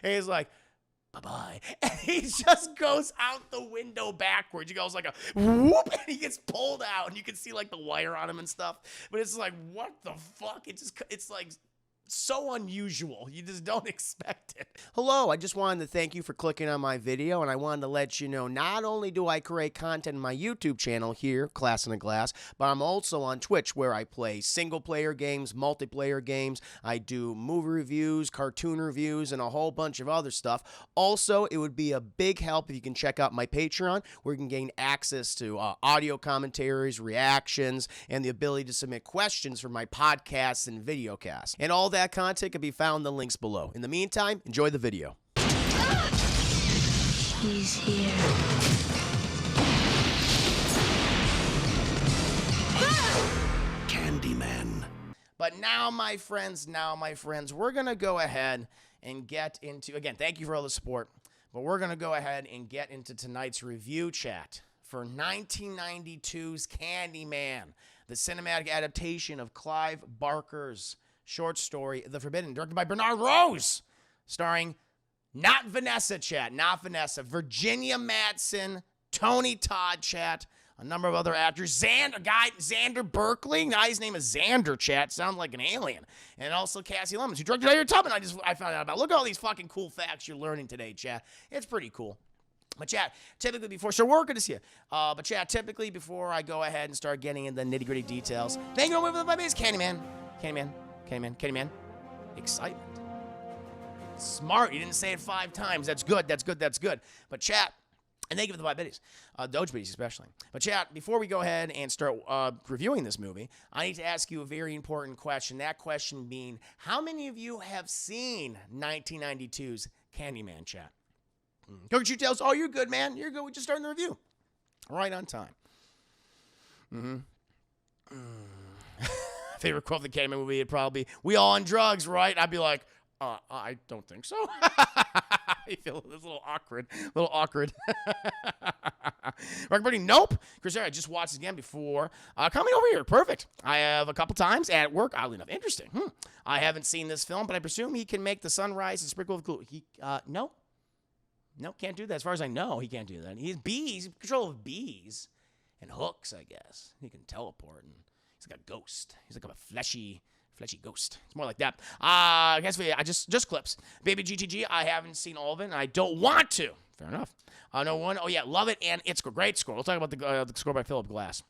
And he's like, bye-bye. And he just goes out the window backwards. He goes like a whoop, and he gets pulled out, and you can see like the wire on him and stuff. But it's like, what the fuck? It's like so unusual. You just don't expect it. Hello, I just wanted to thank you for clicking on my video, and I wanted to let you know not only do I create content in my YouTube channel here, Class in a Glass, but I'm also on Twitch where I play single-player games, multiplayer games. I do movie reviews, cartoon reviews, and a whole bunch of other stuff. Also, it would be a big help if you can check out my Patreon, where you can gain access to audio commentaries, reactions, and the ability to submit questions for my podcasts and videocasts. And all that content can be found in the links below. In the meantime, enjoy the video. He's here. Candyman. But now, my friends, we're going to go ahead and get into, again, thank you for all the support, but we're going to go ahead and get into tonight's review chat for 1992's Candyman, the cinematic adaptation of Clive Barker's short story, The Forbidden, directed by Bernard Rose, starring not Vanessa, chat, not Vanessa, Virginia Madsen, Tony Todd, chat, a number of other actors, Xander Berkeley, now his name is Xander, chat, sounds like an alien, and also Cassie Lemons, who directed Harriet Tubman, I found out about. Look at all these fucking cool facts you're learning today, chat. It's pretty cool. But chat, typically before, so we're good to see you. But chat, typically before I go ahead and start getting into the nitty-gritty details, thank you for the my base, Candyman. Excitement. Smart. You didn't say it 5 times. That's good. But chat, and thank you for the 5 biddies. Doge biddies especially. But chat, before we go ahead and start reviewing this movie, I need to ask you a very important question. That question being, how many of you have seen 1992's Candyman, chat? Coach You Tales, oh, you're good, man. You're good. We just started the review. Right on time. Favorite quote of the Candyman movie would probably be, "We all on drugs, right?" I'd be like, I don't think so. I feel a little awkward. Everybody, nope. Chris, I just watched it again before coming over here. Perfect. I have a couple times at work. Oddly enough, interesting. I haven't seen this film, but I presume he can make the sunrise and sprinkle with glue. No, can't do that. As far as I know, he can't do that. He's in control of bees and hooks, I guess. He can teleport, and he's like a ghost. He's like a fleshy ghost. It's more like that. I guess I just clips. Baby GTG, I haven't seen all of it, and I don't want to. Fair enough. No one. Oh, yeah, love it, and it's a great score. We'll talk about the score by Philip Glass.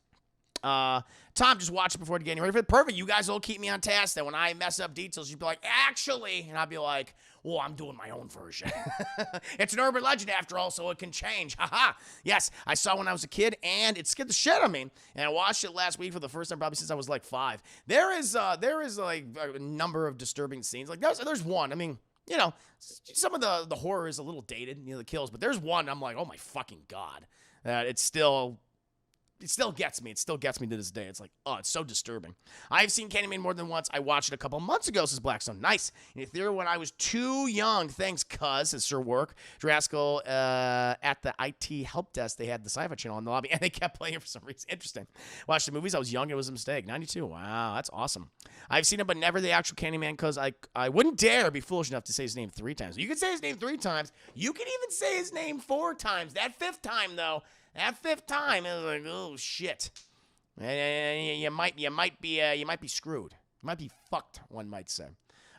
Tom, just watch it before getting ready for it. Perfect. You guys will keep me on task. That when I mess up details, you'd be like, actually, and I'd be like, well, I'm doing my own version. It's an urban legend after all, so it can change. Haha. Yes, I saw it when I was a kid, and it scared the shit out of me. And I watched it last week for the first time, probably since I was like 5. There is like a number of disturbing scenes. Like there's one. I mean, you know, some of the horror is a little dated, you know, the kills, but there's one I'm like, oh my fucking God. It still gets me. It still gets me to this day. It's like, oh, it's so disturbing. I've seen Candyman more than once. I watched it a couple months ago, says Blackstone. Nice. In theater when I was too young. Thanks, cuz, says Sir Work. Rascal, at the IT help desk, they had the Sci-Fi Channel in the lobby, and they kept playing it for some reason. Interesting. Watched the movies. I was young. It was a mistake. 92. Wow, that's awesome. I've seen it, but never the actual Candyman, because I wouldn't dare be foolish enough to say his name 3 times. You can say his name 3 times. You can even say his name 4 times. That 5th time, though, it was like, oh shit. You might be screwed. You might be fucked, one might say.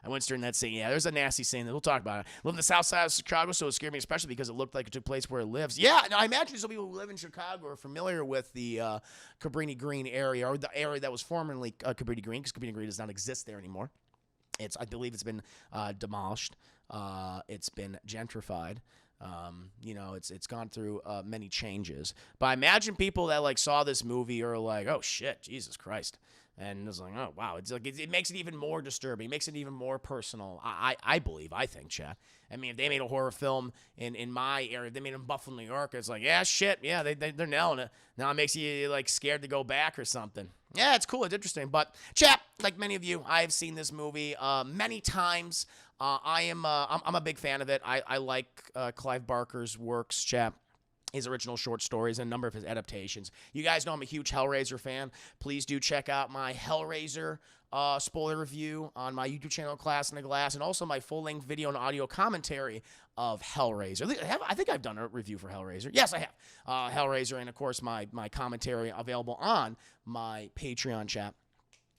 I went during that scene. Yeah, there's a nasty scene. We'll talk about it. I live in the south side of Chicago, so it scared me, especially because it looked like it took place where it lives. Yeah, now I imagine some people who live in Chicago are familiar with the Cabrini Green area, or the area that was formerly Cabrini Green, because Cabrini Green does not exist there anymore. I believe it's been demolished. It's been gentrified. You know, it's gone through many changes. But I imagine people that like saw this movie are like, oh shit, Jesus Christ. And it's like, oh wow, it's like it makes it even more disturbing. It makes it even more personal. I think, chat. I mean, if they made a horror film in my area, if they made it in Buffalo, New York, it's like, yeah, shit, yeah, they're nailing it. Now it makes you like scared to go back or something. Yeah, it's cool, it's interesting. But chat, like many of you, I have seen this movie many times. I'm a big fan of it. I like Clive Barker's works, chat. His original short stories and a number of his adaptations. You guys know I'm a huge Hellraiser fan. Please do check out my Hellraiser spoiler review on my YouTube channel, Class in a Glass, and also my full-length video and audio commentary of Hellraiser. I think I've done a review for Hellraiser. Yes, I have. Hellraiser, and of course my commentary available on my Patreon chat.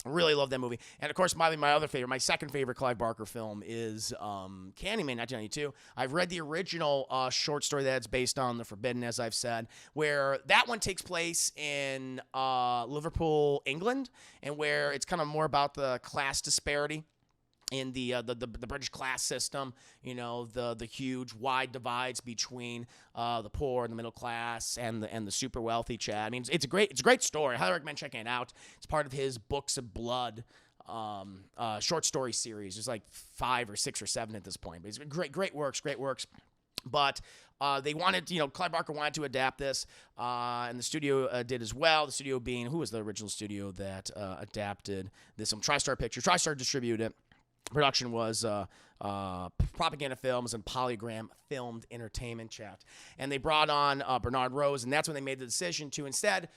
Really love that movie. And of course, my other favorite, my second favorite Clive Barker film is Candyman, 1992. I've read the original short story that it's based on, The Forbidden, as I've said, where that one takes place in Liverpool, England, and where it's kind of more about the class disparity in the British class system, the huge wide divides between the poor and the middle class and the super wealthy, Chad. I mean, it's a great story. I highly recommend checking it out. It's part of his Books of Blood short story series. There's like 5 or 6 or 7 at this point, but it's great works. But they wanted, Clive Barker wanted to adapt this, and the studio did as well. The studio being, who was the original studio that adapted this? TriStar Pictures. TriStar distributed it. Production was Propaganda Films and Polygram Filmed Entertainment, Chat. And they brought on Bernard Rose, and that's when they made the decision to instead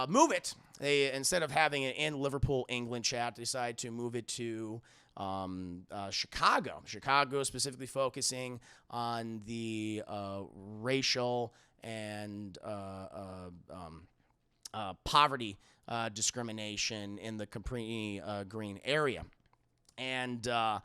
move it. Instead of having it in Liverpool, England, Chat, they decided to move it to Chicago. Chicago, specifically focusing on the racial and poverty discrimination in the Capri Green area. And I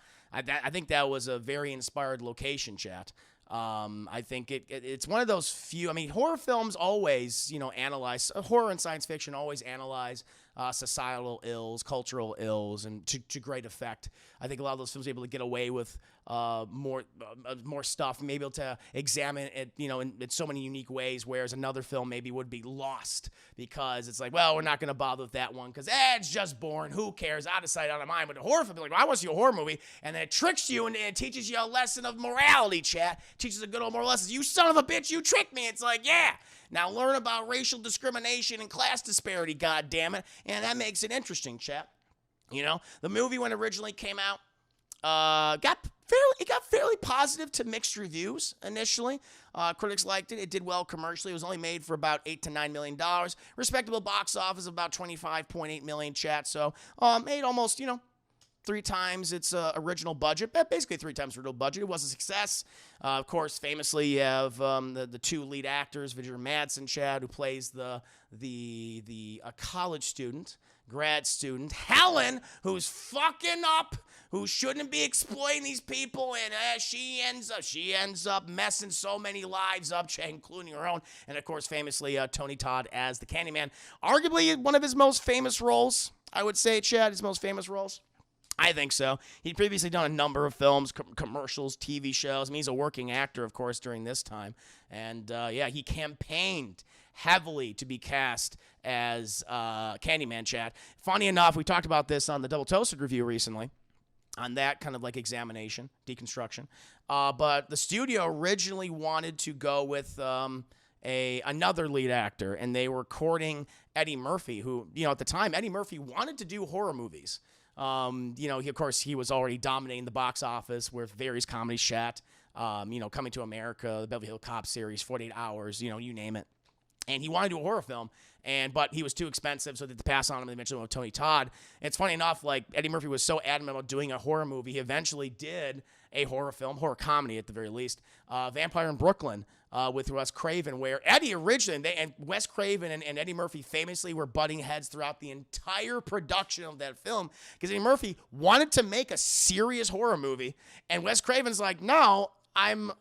think that was a very inspired location, Chat. I think it's one of those few. I mean, horror films always, analyze horror and science fiction always analyze societal ills, cultural ills, and to great effect. I think a lot of those films are able to get away with more stuff, maybe able to examine it, in so many unique ways. Whereas another film maybe would be lost because it's like, well, we're not going to bother with that one because it's just boring. Who cares? Out of sight, out of mind. But a horror film, like, well, I want to see a horror movie, and then it tricks you and it teaches you a lesson of morality, Chat. Teaches a good old moral lesson. You son of a bitch, you tricked me. It's like, yeah. Now learn about racial discrimination and class disparity, God damn it, and that makes it interesting, Chat. The movie when it originally came out got fairly positive to mixed reviews initially. Critics liked it. It did well commercially. It was only made for about $8 to $9 million. Respectable box office of about $25.8 million, Chat. So made almost 3 times its original budget, basically 3 times the original budget. It was a success. Of course, famously, you have the 2 lead actors, Viggo Madsen, Chad, who plays the college student, grad student, Helen, who's fucking up, who shouldn't be exploiting these people, and she ends up messing so many lives up, including her own. And of course, famously, Tony Todd as the Candyman, arguably one of his most famous roles. I would say, Chad, his most famous roles. I think so. He'd previously done a number of films, commercials, TV shows. I mean, he's a working actor, of course, during this time. And, he campaigned heavily to be cast as Candyman, Chad. Funny enough, we talked about this on the Double Toasted review recently, on that kind of like examination, deconstruction. But the studio originally wanted to go with another lead actor, and they were courting Eddie Murphy, who, at the time, Eddie Murphy wanted to do horror movies. Of course, he was already dominating the box office with various comedy, Chat, Coming to America, the Beverly Hills Cop series, 48 Hours, you name it. And he wanted to do a horror film, but he was too expensive, so they had to pass on him, and eventually went with Tony Todd. And it's funny enough, like, Eddie Murphy was so adamant about doing a horror movie, he eventually did a horror comedy at the very least, Vampire in Brooklyn, with Wes Craven, where Eddie originally, and Wes Craven and Eddie Murphy famously were butting heads throughout the entire production of that film, because Eddie Murphy wanted to make a serious horror movie, and Wes Craven's like, no, I'm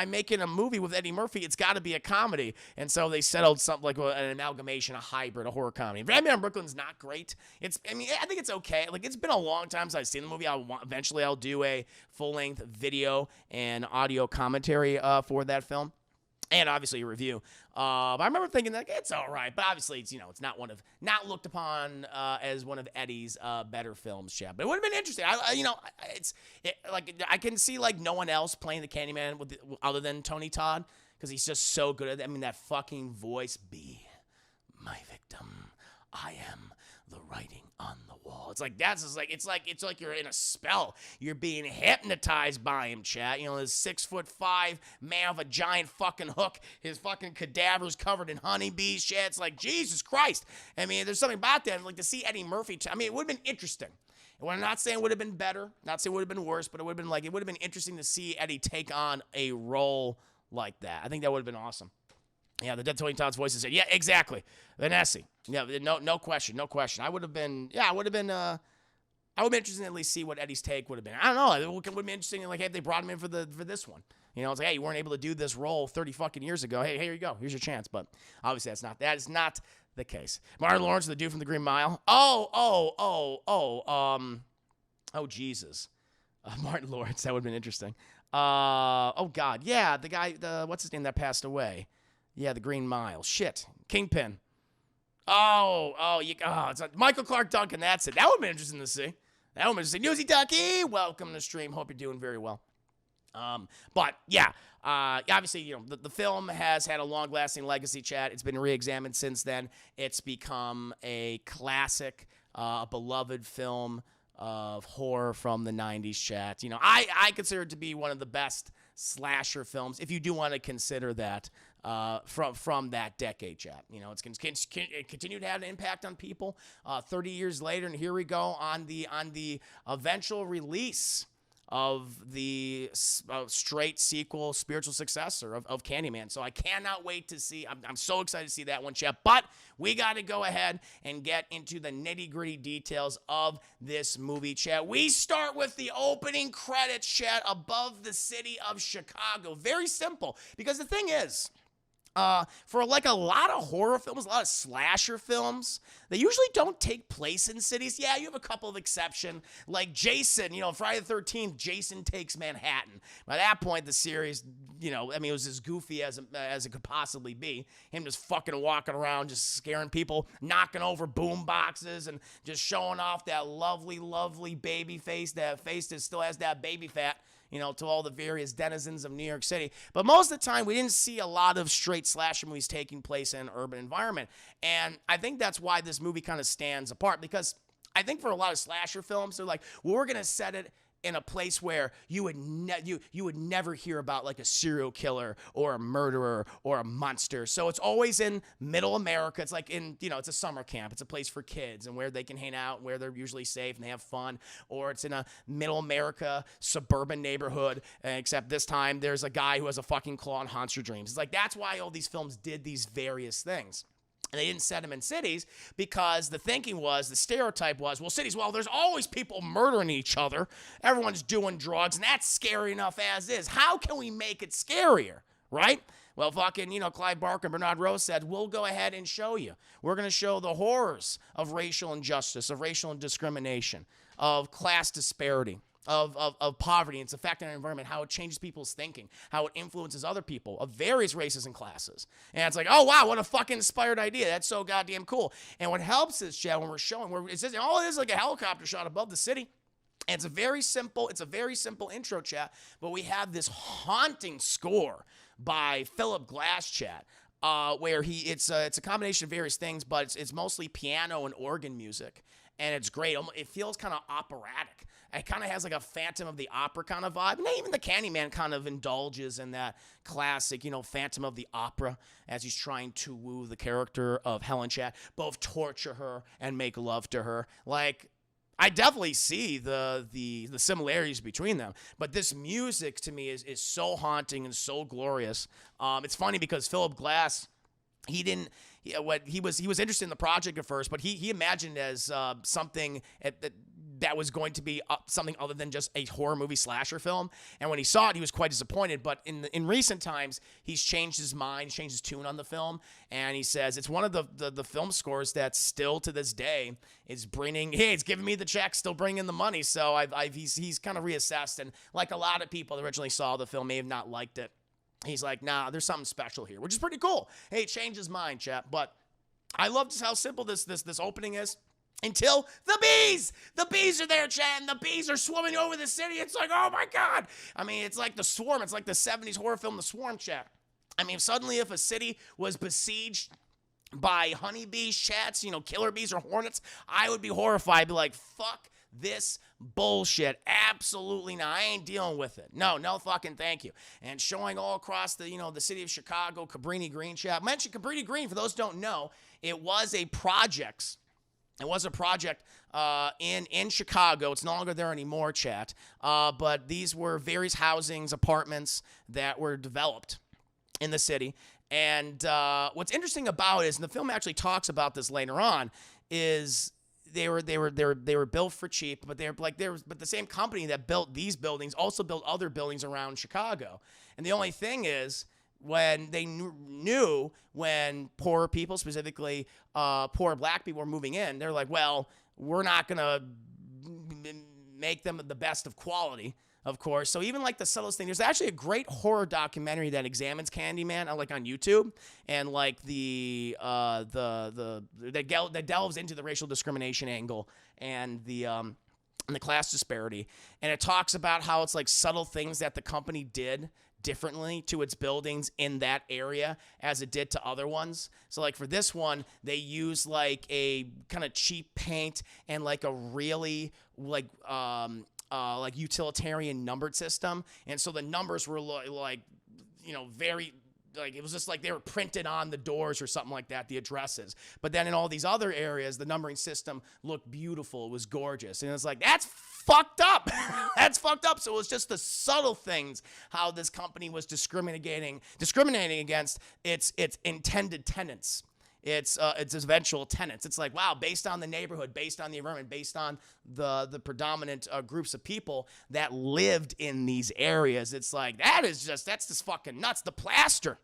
making a movie with Eddie Murphy. It's got to be a comedy. And so they settled something like an amalgamation, a hybrid, a horror comedy. Vampire in Brooklyn's not great. I think it's okay. Like, it's been a long time since I've seen the movie. Eventually I'll do a full-length video and audio commentary for that film. And obviously a review. But I remember thinking that it's all right, but obviously it's not looked upon as one of Eddie's better films, Chad. But it would have been interesting. I can see like no one else playing the Candyman other than Tony Todd, because he's just so good at it. I mean, that fucking voice, be my victim. I am the writing on the wall. It's like it's like you're in a spell. You're being hypnotized by him, chat. This 6'5" man with a giant fucking hook. His fucking cadaver's covered in honeybees, chat. It's like, Jesus Christ. I mean, there's something about that. Like, to see Eddie Murphy. It would have been interesting. And I'm not saying it would have been better, not saying it would have been worse, but it would have been like, it would have been interesting to see Eddie take on a role like that. I think that would have been awesome. Yeah, the Dead Tony Todd's voice said, yeah, exactly. Vanessa. Yeah, no question. I would have been interested to at least see what Eddie's take would have been. I don't know. It would have been interesting, like, hey, they brought him in for this one. You know, it's like, hey, you weren't able to do this role 30 fucking years ago. Hey, here you go. Here's your chance. But obviously that is not the case. Martin Lawrence, the dude from the Green Mile. Jesus. Martin Lawrence, that would have been interesting. Oh God, yeah, the guy, what's his name that passed away? Yeah, the Green Mile. Shit, Kingpin. It's Michael Clark Duncan. That's it. That would have been interesting to see. That would have been interesting. Newsy Ducky, welcome to the stream. Hope you're doing very well. But yeah, obviously, you know, the film has had a long-lasting legacy, chat. It's been re-examined since then. It's become a classic, beloved film of horror from the 90s, chat. You know, I consider it to be one of the best slasher films, if you do want to consider that, from that decade, chat. You know, it continued to have an impact on people 30 years later, and here we go on the eventual release of the straight sequel, spiritual successor of Candyman. So I cannot wait to see. I'm so excited to see that one, chat. But we got to go ahead and get into the nitty-gritty details of this movie, chat. We start with the opening credits, chat, above the city of Chicago. Very simple, because the thing is, for like a lot of horror films, a lot of slasher films, they usually don't take place in cities. Yeah, you have a couple of exceptions, like Jason, you know, Friday the 13th, Jason Takes Manhattan. By that point, the series, you know, I mean, it was as goofy as it could possibly be. Him just fucking walking around, just scaring people, knocking over boom boxes, and just showing off that lovely, lovely baby face, that face that still has that baby fat, you know, to all the various denizens of New York City. But most of the time, we didn't see a lot of straight slasher movies taking place in an urban environment. And I think that's why this movie kind of stands apart, because I think for a lot of slasher films, they're like, well, we're going to set it in a place where you would never hear about like a serial killer or a murderer or a monster. So it's always in middle America. It's like in, you know, it's a summer camp. It's a place for kids and where they can hang out, where they're usually safe and they have fun. Or it's in a middle America suburban neighborhood, except this time there's a guy who has a fucking claw and haunts your dreams. It's like, that's why all these films did these various things. And they didn't set them in cities because the thinking was, the stereotype was, well, cities, well, there's always people murdering each other. Everyone's doing drugs, and that's scary enough as is. How can we make it scarier, right? Well, fucking, you know, Clive Barker and Bernard Rose said, we'll go ahead and show you. We're going to show the horrors of racial injustice, of racial discrimination, of class disparity, of poverty and its effect on our environment, how it changes people's thinking, how it influences other people of various races and classes. And it's like, oh, wow, what a fucking inspired idea. That's so goddamn cool. And what helps is, Chad, when we're showing, it says, oh, it is like a helicopter shot above the city. And it's a very simple intro, chat, but we have this haunting score by Philip Glass, chat, where it's a combination of various things, but it's mostly piano and organ music. And it's great. It feels kind of operatic. It kind of has like a Phantom of the Opera kind of vibe. And even the Candyman kind of indulges in that classic, you know, Phantom of the Opera as he's trying to woo the character of Helen, chat, both torture her and make love to her. Like, I definitely see the similarities between them. But this music to me is so haunting and so glorious. It's funny because Philip Glass, he was interested in the project at first, but he imagined as something that was going to be something other than just a horror movie slasher film. And when he saw it, he was quite disappointed. But in recent times, he's changed his mind, changed his tune on the film, and he says it's one of the film scores that still to this day is bringing. Hey, it's giving me the check, still bringing the money. So he's kind of reassessed, and like a lot of people that originally saw the film may have not liked it. He's like, nah, there's something special here, which is pretty cool. Hey, change his mind, chap. But I love just how simple this opening is. Until the bees are there, Chad, and the bees are swarming over the city. It's like, oh my God. I mean, it's like The Swarm. It's like the 70s horror film, The Swarm, Chad. I mean, suddenly if a city was besieged by honeybees, chats, you know, killer bees or hornets, I would be horrified. I'd be like, fuck this bullshit. Absolutely not. I ain't dealing with it. No fucking thank you. And showing all across the, you know, the city of Chicago, Cabrini Green, chat. Mention Cabrini Green, for those who don't know, it was a projects It was a project in Chicago. It's no longer there anymore, chat. But these were various housings, apartments that were developed in the city. And what's interesting about it is, and the film actually talks about this later on, is they were built for cheap, but but the same company that built these buildings also built other buildings around Chicago. And the only thing is, when they knew when poor people, specifically poor black people, were moving in, they're like, well, we're not gonna make them the best of quality, of course. So even like the subtlest thing, there's actually a great horror documentary that examines Candyman, like on YouTube, and like that delves into the racial discrimination angle and the class disparity, and it talks about how it's like subtle things that the company did differently to its buildings in that area as it did to other ones. So like for this one, they use like a kind of cheap paint and like a really like utilitarian numbered system, and so the numbers were like very, like it was just like they were printed on the doors or something like that, the addresses. But then in all these other areas, the numbering system looked beautiful. It was gorgeous. And it's like, that's fucked up. That's fucked up. So it was just the subtle things, how this company was discriminating against its intended tenants. Its eventual tenants. It's like, wow, based on the neighborhood, based on the environment, based on the predominant groups of people that lived in these areas, it's like, that's just fucking nuts. The plaster,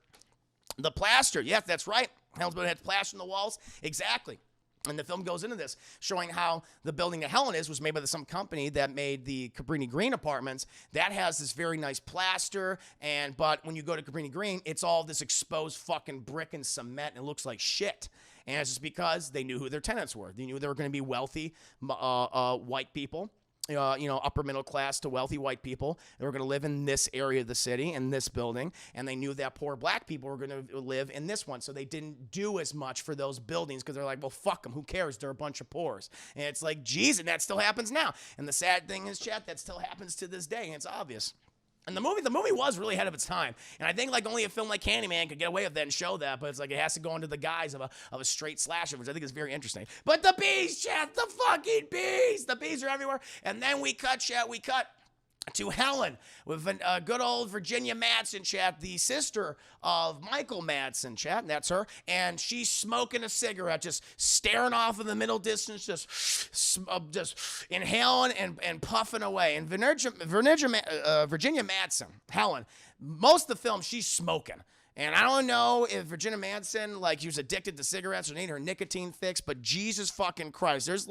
yes, that's right. Helen's building had plaster on the walls, exactly. And the film goes into this, showing how the building that Helen is was made by some company that made the Cabrini Green apartments. That has this very nice plaster, but when you go to Cabrini Green, it's all this exposed fucking brick and cement, and it looks like shit. And it's just because they knew who their tenants were. They knew they were going to be wealthy white people. Upper middle class to wealthy white people that were going to live in this area of the city, in this building, and they knew that poor black people were going to live in this one, so they didn't do as much for those buildings because they're like, well, fuck them, who cares? They're a bunch of pores. And it's like, geez, and that still happens now. And the sad thing is, chat, that still happens to this day, and it's obvious. And the movie was really ahead of its time. And I think like only a film like Candyman could get away with that and show that, but it's like it has to go under the guise of a straight slasher, which I think is very interesting. But the bees, chat, the fucking bees! The bees are everywhere. And then we cut to Helen with good old Virginia Madsen, chat, the sister of Michael Madsen, chat, that's her, and she's smoking a cigarette, just staring off in the middle distance, just inhaling and puffing away. And Virginia Madsen, Helen, most of the film she's smoking. And I don't know if Virginia Madsen, like, she was addicted to cigarettes or needed her nicotine fix, but Jesus fucking Christ, there's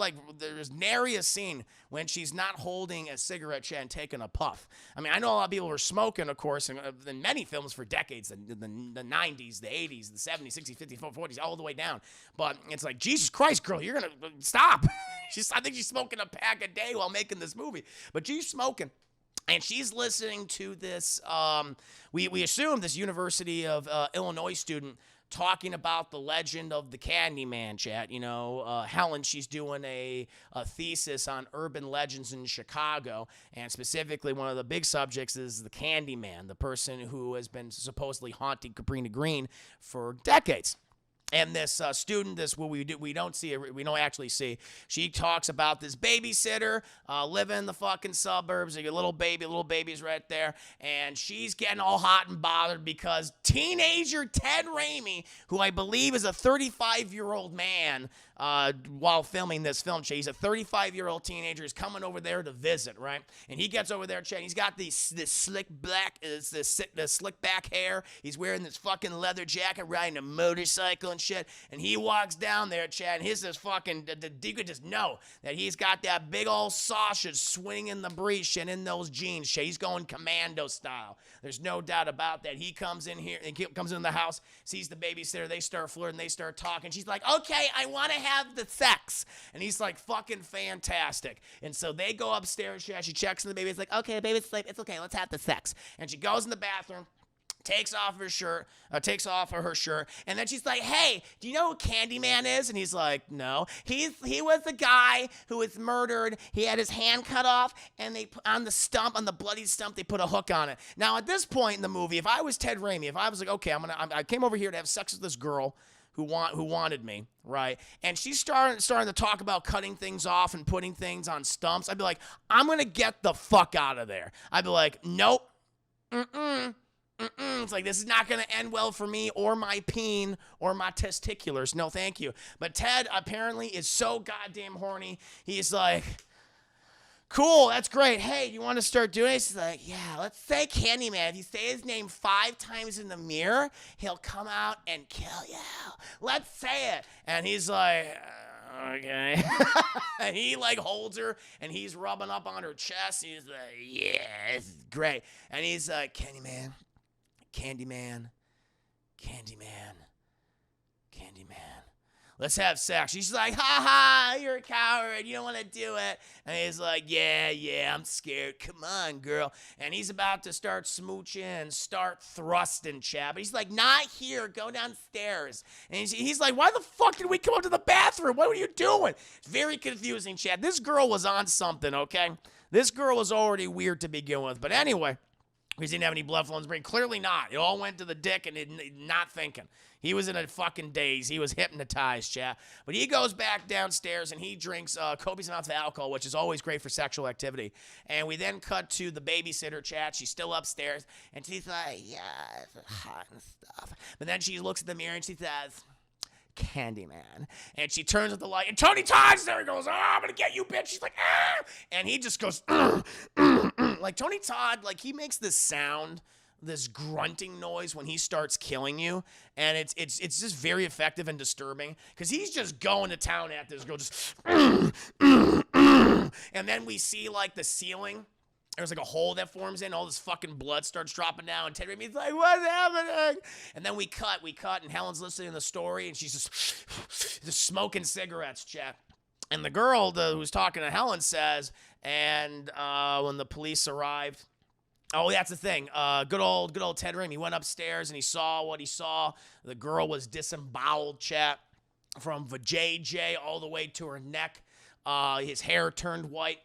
nary a scene when she's not holding a cigarette and taking a puff. I mean, I know a lot of people were smoking, of course, in many films for decades, the 90s, the 80s, the 70s, 60s, 50s, 40s, all the way down. But it's like, Jesus Christ, girl, you're going to stop. I think she's smoking a pack a day while making this movie. But she's smoking. And she's listening to this, we assume this University of Illinois student talking about the legend of the Candyman, chat. Helen, she's doing a thesis on urban legends in Chicago, and specifically one of the big subjects is the Candyman, the person who has been supposedly haunting Cabrini Green for decades. And this student, we don't actually see. She talks about this babysitter living in the fucking suburbs. You get little babies right there, and she's getting all hot and bothered because teenager Ted Raimi, who I believe is a 35-year-old man, while filming this film, he's a 35-year-old teenager. He's coming over there to visit, right? And he gets over there, chat. He's got this slick back hair. He's wearing this fucking leather jacket, riding a motorcycle and shit. And he walks down there, chat, and his fucking, you could just know that he's got that big old sausage swinging the breech and in those jeans, chat. He's going commando style. There's no doubt about that. He comes in here, and comes in the house, sees the babysitter. They start flirting. They start talking. She's like, okay, I want to have the sex. And he's like, fucking fantastic. And so they go upstairs. She checks on the baby. It's like, okay, baby's asleep. It's okay. Let's have the sex. And she goes in the bathroom, takes off her shirt, and then she's like, hey, do you know who Candyman is? And he's like, no. He was the guy who was murdered. He had his hand cut off, and they on the bloody stump, they put a hook on it. Now, at this point in the movie, if I was Ted Raimi, if I was like, okay, I came over here to have sex with this girl who wanted me, right? And she's starting to talk about cutting things off and putting things on stumps. I'd be like, I'm gonna get the fuck out of there. I'd be like, nope, it's like, this is not gonna end well for me or my peen or my testiculars. No, thank you. But Ted apparently is so goddamn horny. He's like, cool, that's great. Hey, you want to start doing it? She's like, yeah, let's say Candyman. If you say his name 5 times in the mirror, he'll come out and kill you. Let's say it. And he's like, okay. And he like holds her and he's rubbing up on her chest. He's like, yeah, this is great. And he's like, Candyman, Candyman, Candyman, Candyman. Let's have sex. She's like, ha ha, you're a coward. You don't want to do it. And he's like, yeah, I'm scared. Come on, girl. And he's about to start smooching and start thrusting, Chad. But he's like, not here. Go downstairs. And he's like, why the fuck did we come up to the bathroom? What were you doing? It's very confusing, Chad. This girl was on something, okay? This girl was already weird to begin with. But anyway, he didn't have any blood flowing in his brain. Clearly not. It all went to the dick and not thinking. He was in a fucking daze. He was hypnotized, chat. But he goes back downstairs and he drinks copious amounts of alcohol, which is always great for sexual activity. And we then cut to the babysitter, chat. She's still upstairs. And she's like, yeah, it's hot and stuff. But then she looks at the mirror and she says, Candyman. And she turns at the light. And Tony Todd's there. He goes, I'm going to get you, bitch. She's like, ah. And he just goes, like Tony Todd, like he makes this sound, this grunting noise when he starts killing you, and it's just very effective and disturbing because he's just going to town at this girl, just and then we see like the ceiling. There's like a hole that forms in, all this fucking blood starts dropping down, and Ted Raimi's like, what's happening? And then we cut, and Helen's listening to the story, and she's just smoking cigarettes, Jeff. And the girl who's talking to Helen says, and when the police arrived, oh, that's the thing. Good old Ted Raimi. He went upstairs and he saw what he saw. The girl was disemboweled, chat, from vajayjay all the way to her neck. His hair turned white.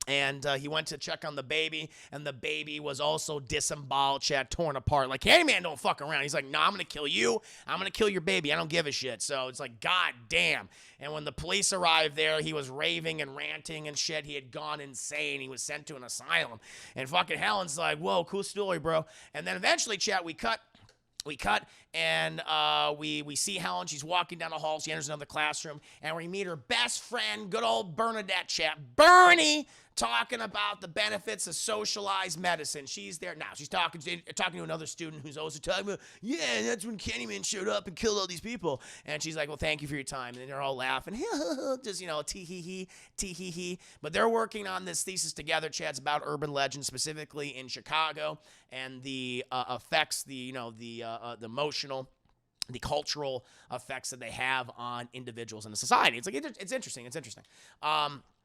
And he went to check on the baby, and the baby was also disemboweled, chat, torn apart. Like, Candyman don't fuck around. He's like, no, I'm going to kill you. I'm going to kill your baby. I don't give a shit. So it's like, god damn. And when the police arrived there, he was raving and ranting and shit. He had gone insane. He was sent to an asylum. And fucking Helen's like, whoa, cool story, bro. And then eventually, chat, we cut, and we see Helen. She's walking down the hall. She enters another classroom, and we meet her best friend, good old Bernadette, chat. Bernie, talking about the benefits of socialized medicine. She's there now. She's talking to another student who's also talking about, yeah, that's when Candyman showed up and killed all these people. And she's like, well, thank you for your time. And they're all laughing, just, tee-hee-hee. But they're working on this thesis together, chat. It's about urban legends, specifically in Chicago, and the effects, the emotional, the cultural effects that they have on individuals in the society. It's like, it's interesting.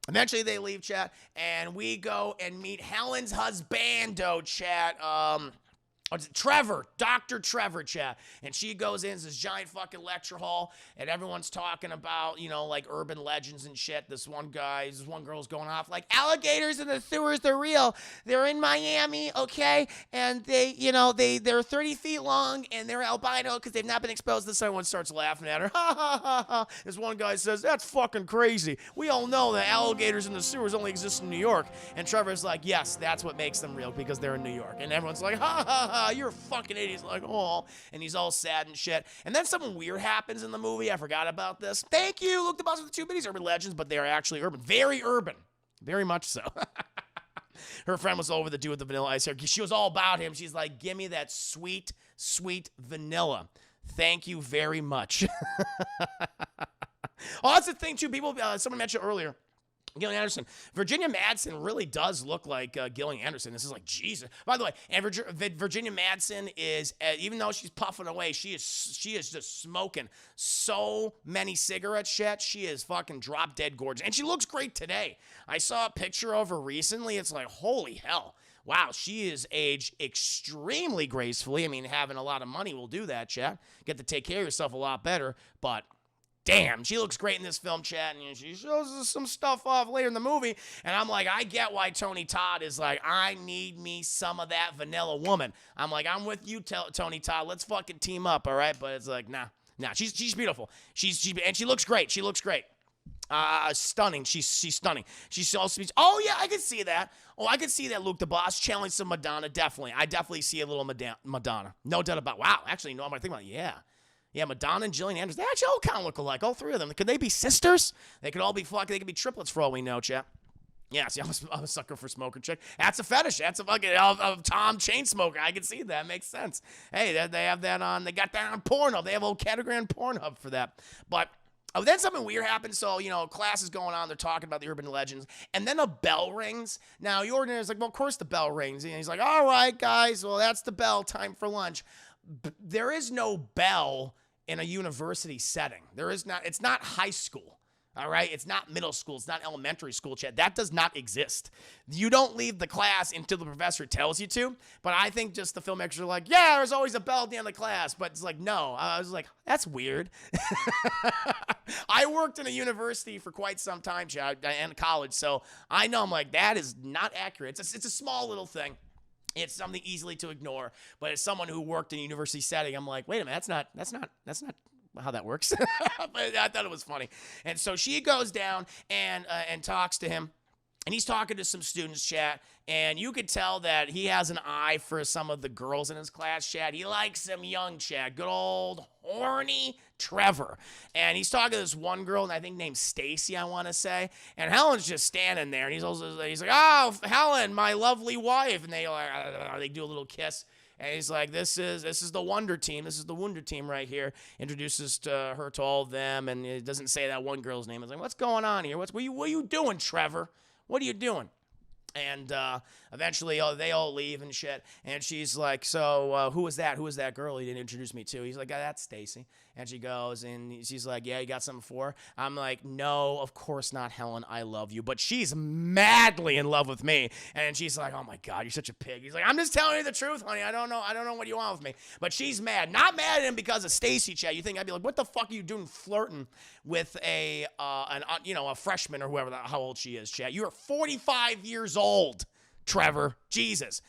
Eventually they leave, chat, and we go and meet Helen's husbando, chat. Trevor, Dr. Trevor, chat. And she goes in this giant fucking lecture hall, and everyone's talking about, like urban legends and shit. This one girl's going off like, alligators in the sewers, they're real. They're in Miami, okay? And they're 30 feet long, and they're albino because they've not been exposed to the sun. Everyone starts laughing at her. Ha, ha, ha, ha. This one guy says, that's fucking crazy. We all know that alligators in the sewers only exist in New York. And Trevor's like, yes, that's what makes them real, because they're in New York. And everyone's like, ha, ha, ha. You're a fucking idiot. He's like, oh, and he's all sad and shit. And then something weird happens in the movie. I forgot about this. Thank you. Look, the boss of the two bitties, urban legends, but they are actually urban. Very urban. Very much so. Her friend was over the dude with the vanilla ice hair. She was all about him. She's like, give me that sweet, sweet vanilla. Thank you very much. Oh, that's the thing, too. People, someone mentioned earlier, Gillian Anderson. Virginia Madsen really does look like Gillian Anderson. This is like, Jesus. By the way, and Virginia Madsen is, even though she's puffing away, she is just smoking so many cigarettes, shit. She is fucking drop dead gorgeous. And she looks great today. I saw a picture of her recently. It's like, holy hell. Wow, she is aged extremely gracefully. I mean, having a lot of money will do that, chat. Get to take care of yourself a lot better, but damn, she looks great in this film, chat, and she shows us some stuff off later in the movie, and I'm like, I get why Tony Todd is like, I need me some of that vanilla woman. I'm like, I'm with you, Tony Todd. Let's fucking team up, all right? But it's like, nah, Nah, she's beautiful. And she looks great. She looks great. Stunning. She's stunning. She's also. Oh yeah, I can see that. Oh, I can see that. Luke the Boss challenge some Madonna. Definitely, I definitely see a little Madonna. No doubt about. Wow, actually, no. I'm thinking about it. Yeah, Madonna and Gillian Anderson. They actually all kind of look alike. All three of them. Could they be sisters? They could all be fucking. They could be triplets for all we know, chat. Yeah, see, I'm a sucker for smoker chick. That's a fetish. That's a fucking of Tom Chainsmoker. I can see that. Makes sense. Hey, they have that on. They got that on Pornhub. They have a whole category on Pornhub for that. But then something weird happened. So, class is going on. They're talking about the urban legends. And then a bell rings. Now, the ordinary's like, well, of course the bell rings. And he's like, all right, guys. Well, that's the bell. Time for lunch. There is no bell in a university setting. There is not. It's not high school. All right? It's not middle school. It's not elementary school, chat. That does not exist. You don't leave the class until the professor tells you to. But I think just the filmmakers are like, yeah, there's always a bell at the end of the class. But it's like, no. I was like, that's weird. I worked in a university for quite some time, chat, and college. So I know I'm like, that is not accurate. It's a small little thing. It's something easily to ignore. But as someone who worked in a university setting, I'm like, wait a minute, that's not how that works. But I thought it was funny. And so she goes down and talks to him. And he's talking to some students, chat. And you could tell that he has an eye for some of the girls in his class, chat. He likes them young, chat. Good old horny Trevor. And he's talking to this one girl, and I think named Stacy, I want to say. And Helen's just standing there. And he's like, oh, Helen, my lovely wife. And they do a little kiss. And he's like, this is the Wonder Team. This is the Wonder Team right here. Introduces her to all of them, and it doesn't say that one girl's name. It's like, what's going on here? What are you doing, Trevor? What are you doing? And eventually, they all leave and shit. And she's like, so who was that? Who was that girl he didn't introduce me to? He's like, that's Stacy. And she goes, and she's like, yeah, you got something for her? I'm like, no, of course not, Helen. I love you. But she's madly in love with me. And she's like, oh, my God, you're such a pig. He's like, I'm just telling you the truth, honey. I don't know what you want with me. But she's mad. Not mad at him because of Stacy, chat. You think I'd be like, what the fuck are you doing flirting with a freshman or whoever, how old she is, chat? You're 45 years old, Trevor. Jesus.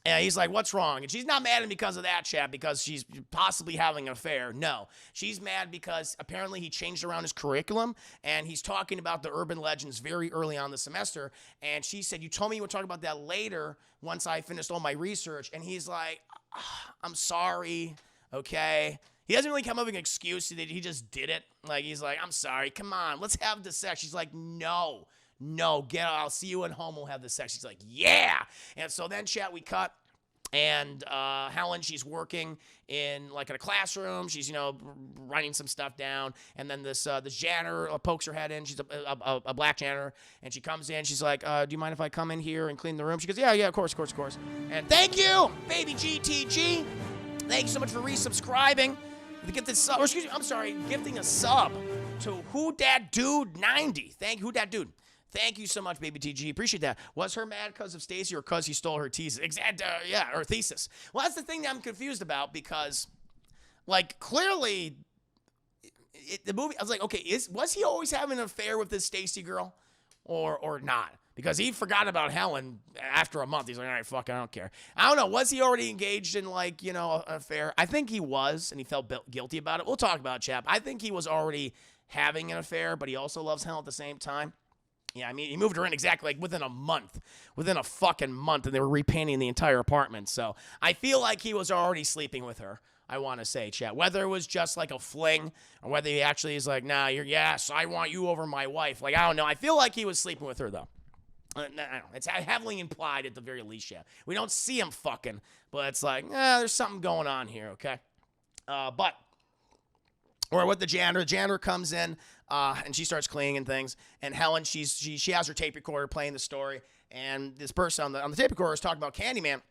And he's like, what's wrong? And she's not mad at him because of that, chat, because she's possibly having an affair. No. She's mad because apparently he changed around his curriculum, and he's talking about the urban legends very early on the semester. And she said, you told me you would talk about that later once I finished all my research. And he's like, I'm sorry, okay? He doesn't really come up with an excuse. He just did it. Like, he's like, I'm sorry. Come on, let's have the sex. She's like, no, get out. I'll see you at home. We'll have the sex. She's like, yeah. And so then, chat, we cut. And Helen, she's working in like in a classroom. She's writing some stuff down. And then this janitor pokes her head in. She's a black janitor, and she comes in. She's like, "Do you mind if I come in here and clean the room?" She goes, "Yeah, of course." And thank you, baby GTG. Thank you so much for resubscribing. Get this sub. Or excuse me, I'm sorry, gifting a sub to Who Dat Dude 90. Thank Who Dat Dude. Thank you so much, baby TG. Appreciate that. Was her mad because of Stacy or because he stole her thesis? Her thesis. Well, that's the thing that I'm confused about because, like, clearly, the movie, I was like, okay, was he always having an affair with this Stacy girl or not? Because he forgot about Helen after a month. He's like, all right, fuck, I don't care. I don't know. Was he already engaged in, like, an affair? I think he was, and he felt guilty about it. We'll talk about it, chap. I think he was already having an affair, but he also loves Helen at the same time. Yeah, I mean, he moved her in exactly like within a fucking month, and they were repainting the entire apartment. So I feel like he was already sleeping with her, I want to say, chat. Whether it was just like a fling or whether he actually is like, nah, yes, I want you over my wife. Like, I don't know. I feel like he was sleeping with her, though. I don't know. It's heavily implied at the very least, yeah. We don't see him fucking, but it's like, there's something going on here, okay? Or with the janitor comes in, and she starts cleaning and things. And Helen, she has her tape recorder playing the story. And this person on the tape recorder is talking about Candyman.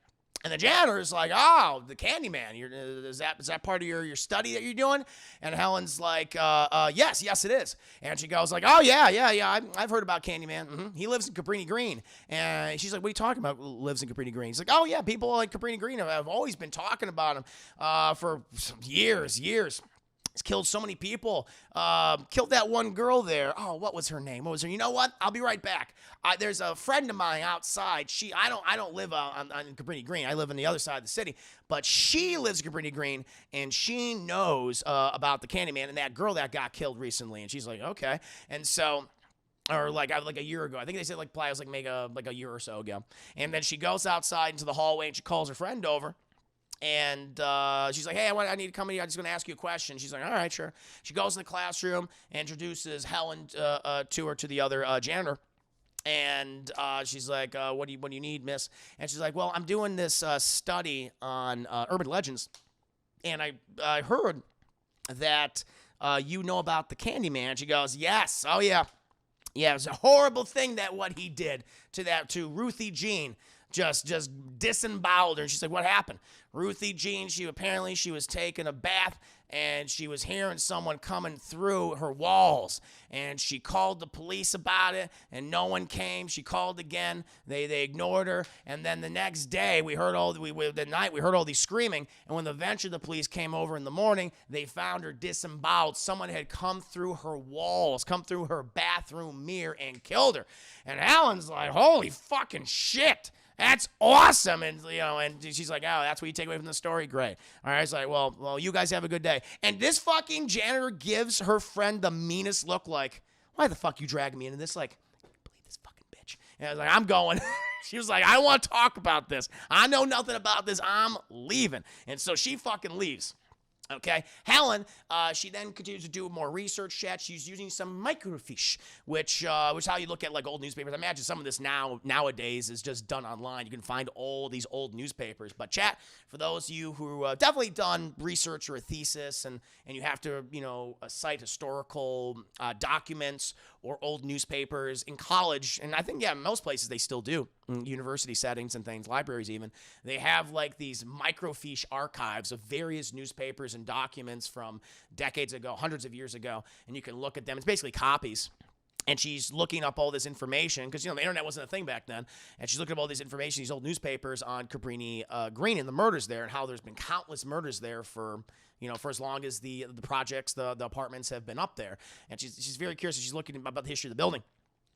And the janitor is like, oh, the Candyman. Is that part of your study that you're doing? And Helen's like, yes, it is. And she goes like, oh, yeah. I've heard about Candyman. Mm-hmm. He lives in Cabrini Green. And she's like, what are you talking about, lives in Cabrini Green? He's like, oh, yeah, people like Cabrini Green have always been talking about him for years. He's killed so many people. Killed that one girl there. Oh, what was her name? What was her? You know what? I'll be right back. There's a friend of mine outside. I don't live on Cabrini Green. I live on the other side of the city. But she lives in Cabrini Green, and she knows about the Candyman and that girl that got killed recently. And she's like, okay. And so, or like a year ago. I think they said like it was like a year or so ago. And then she goes outside into the hallway and she calls her friend over. And she's like, hey, I need to come in here. I'm just going to ask you a question. She's like, all right, sure. She goes in the classroom, introduces Helen to the other janitor. And she's like, what do you need, miss? And she's like, well, I'm doing this study on urban legends. And I heard that you know about the Candyman. She goes, yes. Oh, yeah. Yeah, it was a horrible thing that what he did to Ruthie Jean. Just disemboweled her. And she's like, what happened? Ruthie Jean, she was taking a bath and she was hearing someone coming through her walls. And she called the police about it and no one came. She called again. They ignored her. And then the next day, we heard all these screaming. And when eventually the police came over in the morning, they found her disemboweled. Someone had come through her walls, come through her bathroom mirror and killed her. And Alan's like, holy fucking shit. That's awesome. And, and she's like, oh, that's what you take away from the story? Great. All right. It's like, well, you guys have a good day. And this fucking janitor gives her friend the meanest look like, why the fuck you dragging me into this? Like, I can't believe this fucking bitch. And I was like, I'm going. She was like, I don't want to talk about this. I know nothing about this. I'm leaving. And so she fucking leaves. Okay, Helen, she then continues to do more research chat. She's using some microfiche, which how you look at like old newspapers. I imagine some of this nowadays is just done online. You can find all these old newspapers. But chat, for those of you who definitely done research or a thesis and you have to, cite historical documents or old newspapers in college, and I think, most places they still do, in university settings and things, libraries even, they have like these microfiche archives of various newspapers and documents from decades ago, hundreds of years ago, and you can look at them. It's basically copies. And she's looking up all this information because, the internet wasn't a thing back then. And she's looking up all this information, these old newspapers on Cabrini Green and the murders there and how there's been countless murders there for as long as the projects, the apartments have been up there. And she's very curious. She's looking about the history of the building.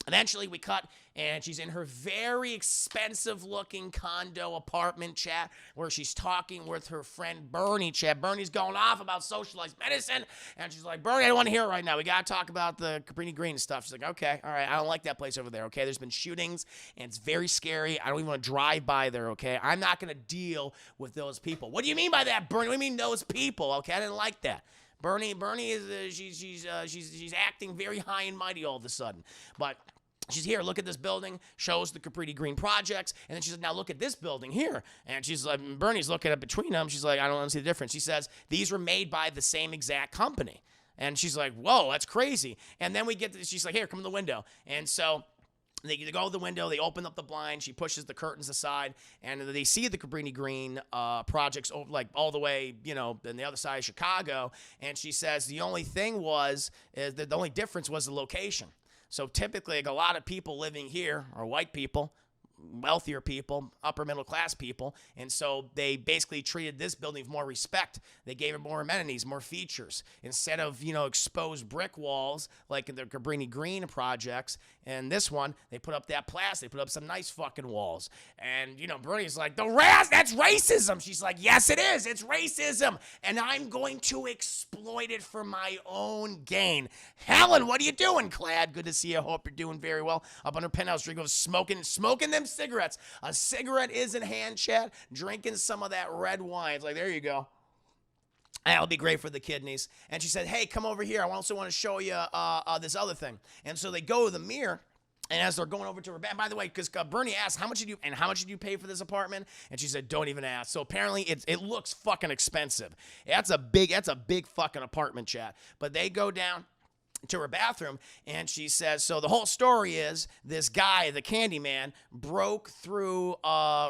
Eventually, we cut, and she's in her very expensive-looking condo apartment chat where she's talking with her friend Bernie chat. Bernie's going off about socialized medicine, and she's like, Bernie, I don't want to hear it right now. We got to talk about the Cabrini Green stuff. She's like, okay, all right, I don't like that place over there, okay? There's been shootings, and it's very scary. I don't even want to drive by there, okay? I'm not going to deal with those people. What do you mean by that, Bernie? What do you mean those people, okay? I didn't like that. Bernie is she's acting very high and mighty all of a sudden, but she's here. Look at this building. Shows the Cabrini Green projects, and then she said, "Now look at this building here." And she's like, Bernie's looking at between them. She's like, "I don't see the difference." She says, "These were made by the same exact company," and she's like, "Whoa, that's crazy." And then we get to, she's like, "Here, come to the window," and so. They go to the window, they open up the blind, she pushes the curtains aside, and they see the Cabrini Green projects like all the way, on the other side of Chicago, and she says the only thing is that the only difference was the location. So typically, like a lot of people living here are white people, wealthier people, upper middle class people, and so they basically treated this building with more respect. They gave it more amenities, more features. Instead of, exposed brick walls like in the Cabrini Green projects, and this one, they put up that plastic, they put up some nice fucking walls. And, Bernie's like, that's racism. She's like, yes, it is. It's racism. And I'm going to exploit it for my own gain. Helen, what are you doing, Clad? Good to see you. Hope you're doing very well. Up on her penthouse, drinking, smoking them cigarettes. A cigarette is in hand, chat. Drinking some of that red wine. It's like, there you go. That'll be great for the kidneys. And she said, hey, come over here. I also want to show you this other thing. And so they go to the mirror. And as they're going over to her bed, by the way, because Bernie asked, how much did you pay for this apartment? And she said, don't even ask. So apparently it looks fucking expensive. That's a big fucking apartment, chat. But they go down to her bathroom, and she says, so the whole story is this guy, the Candyman, broke through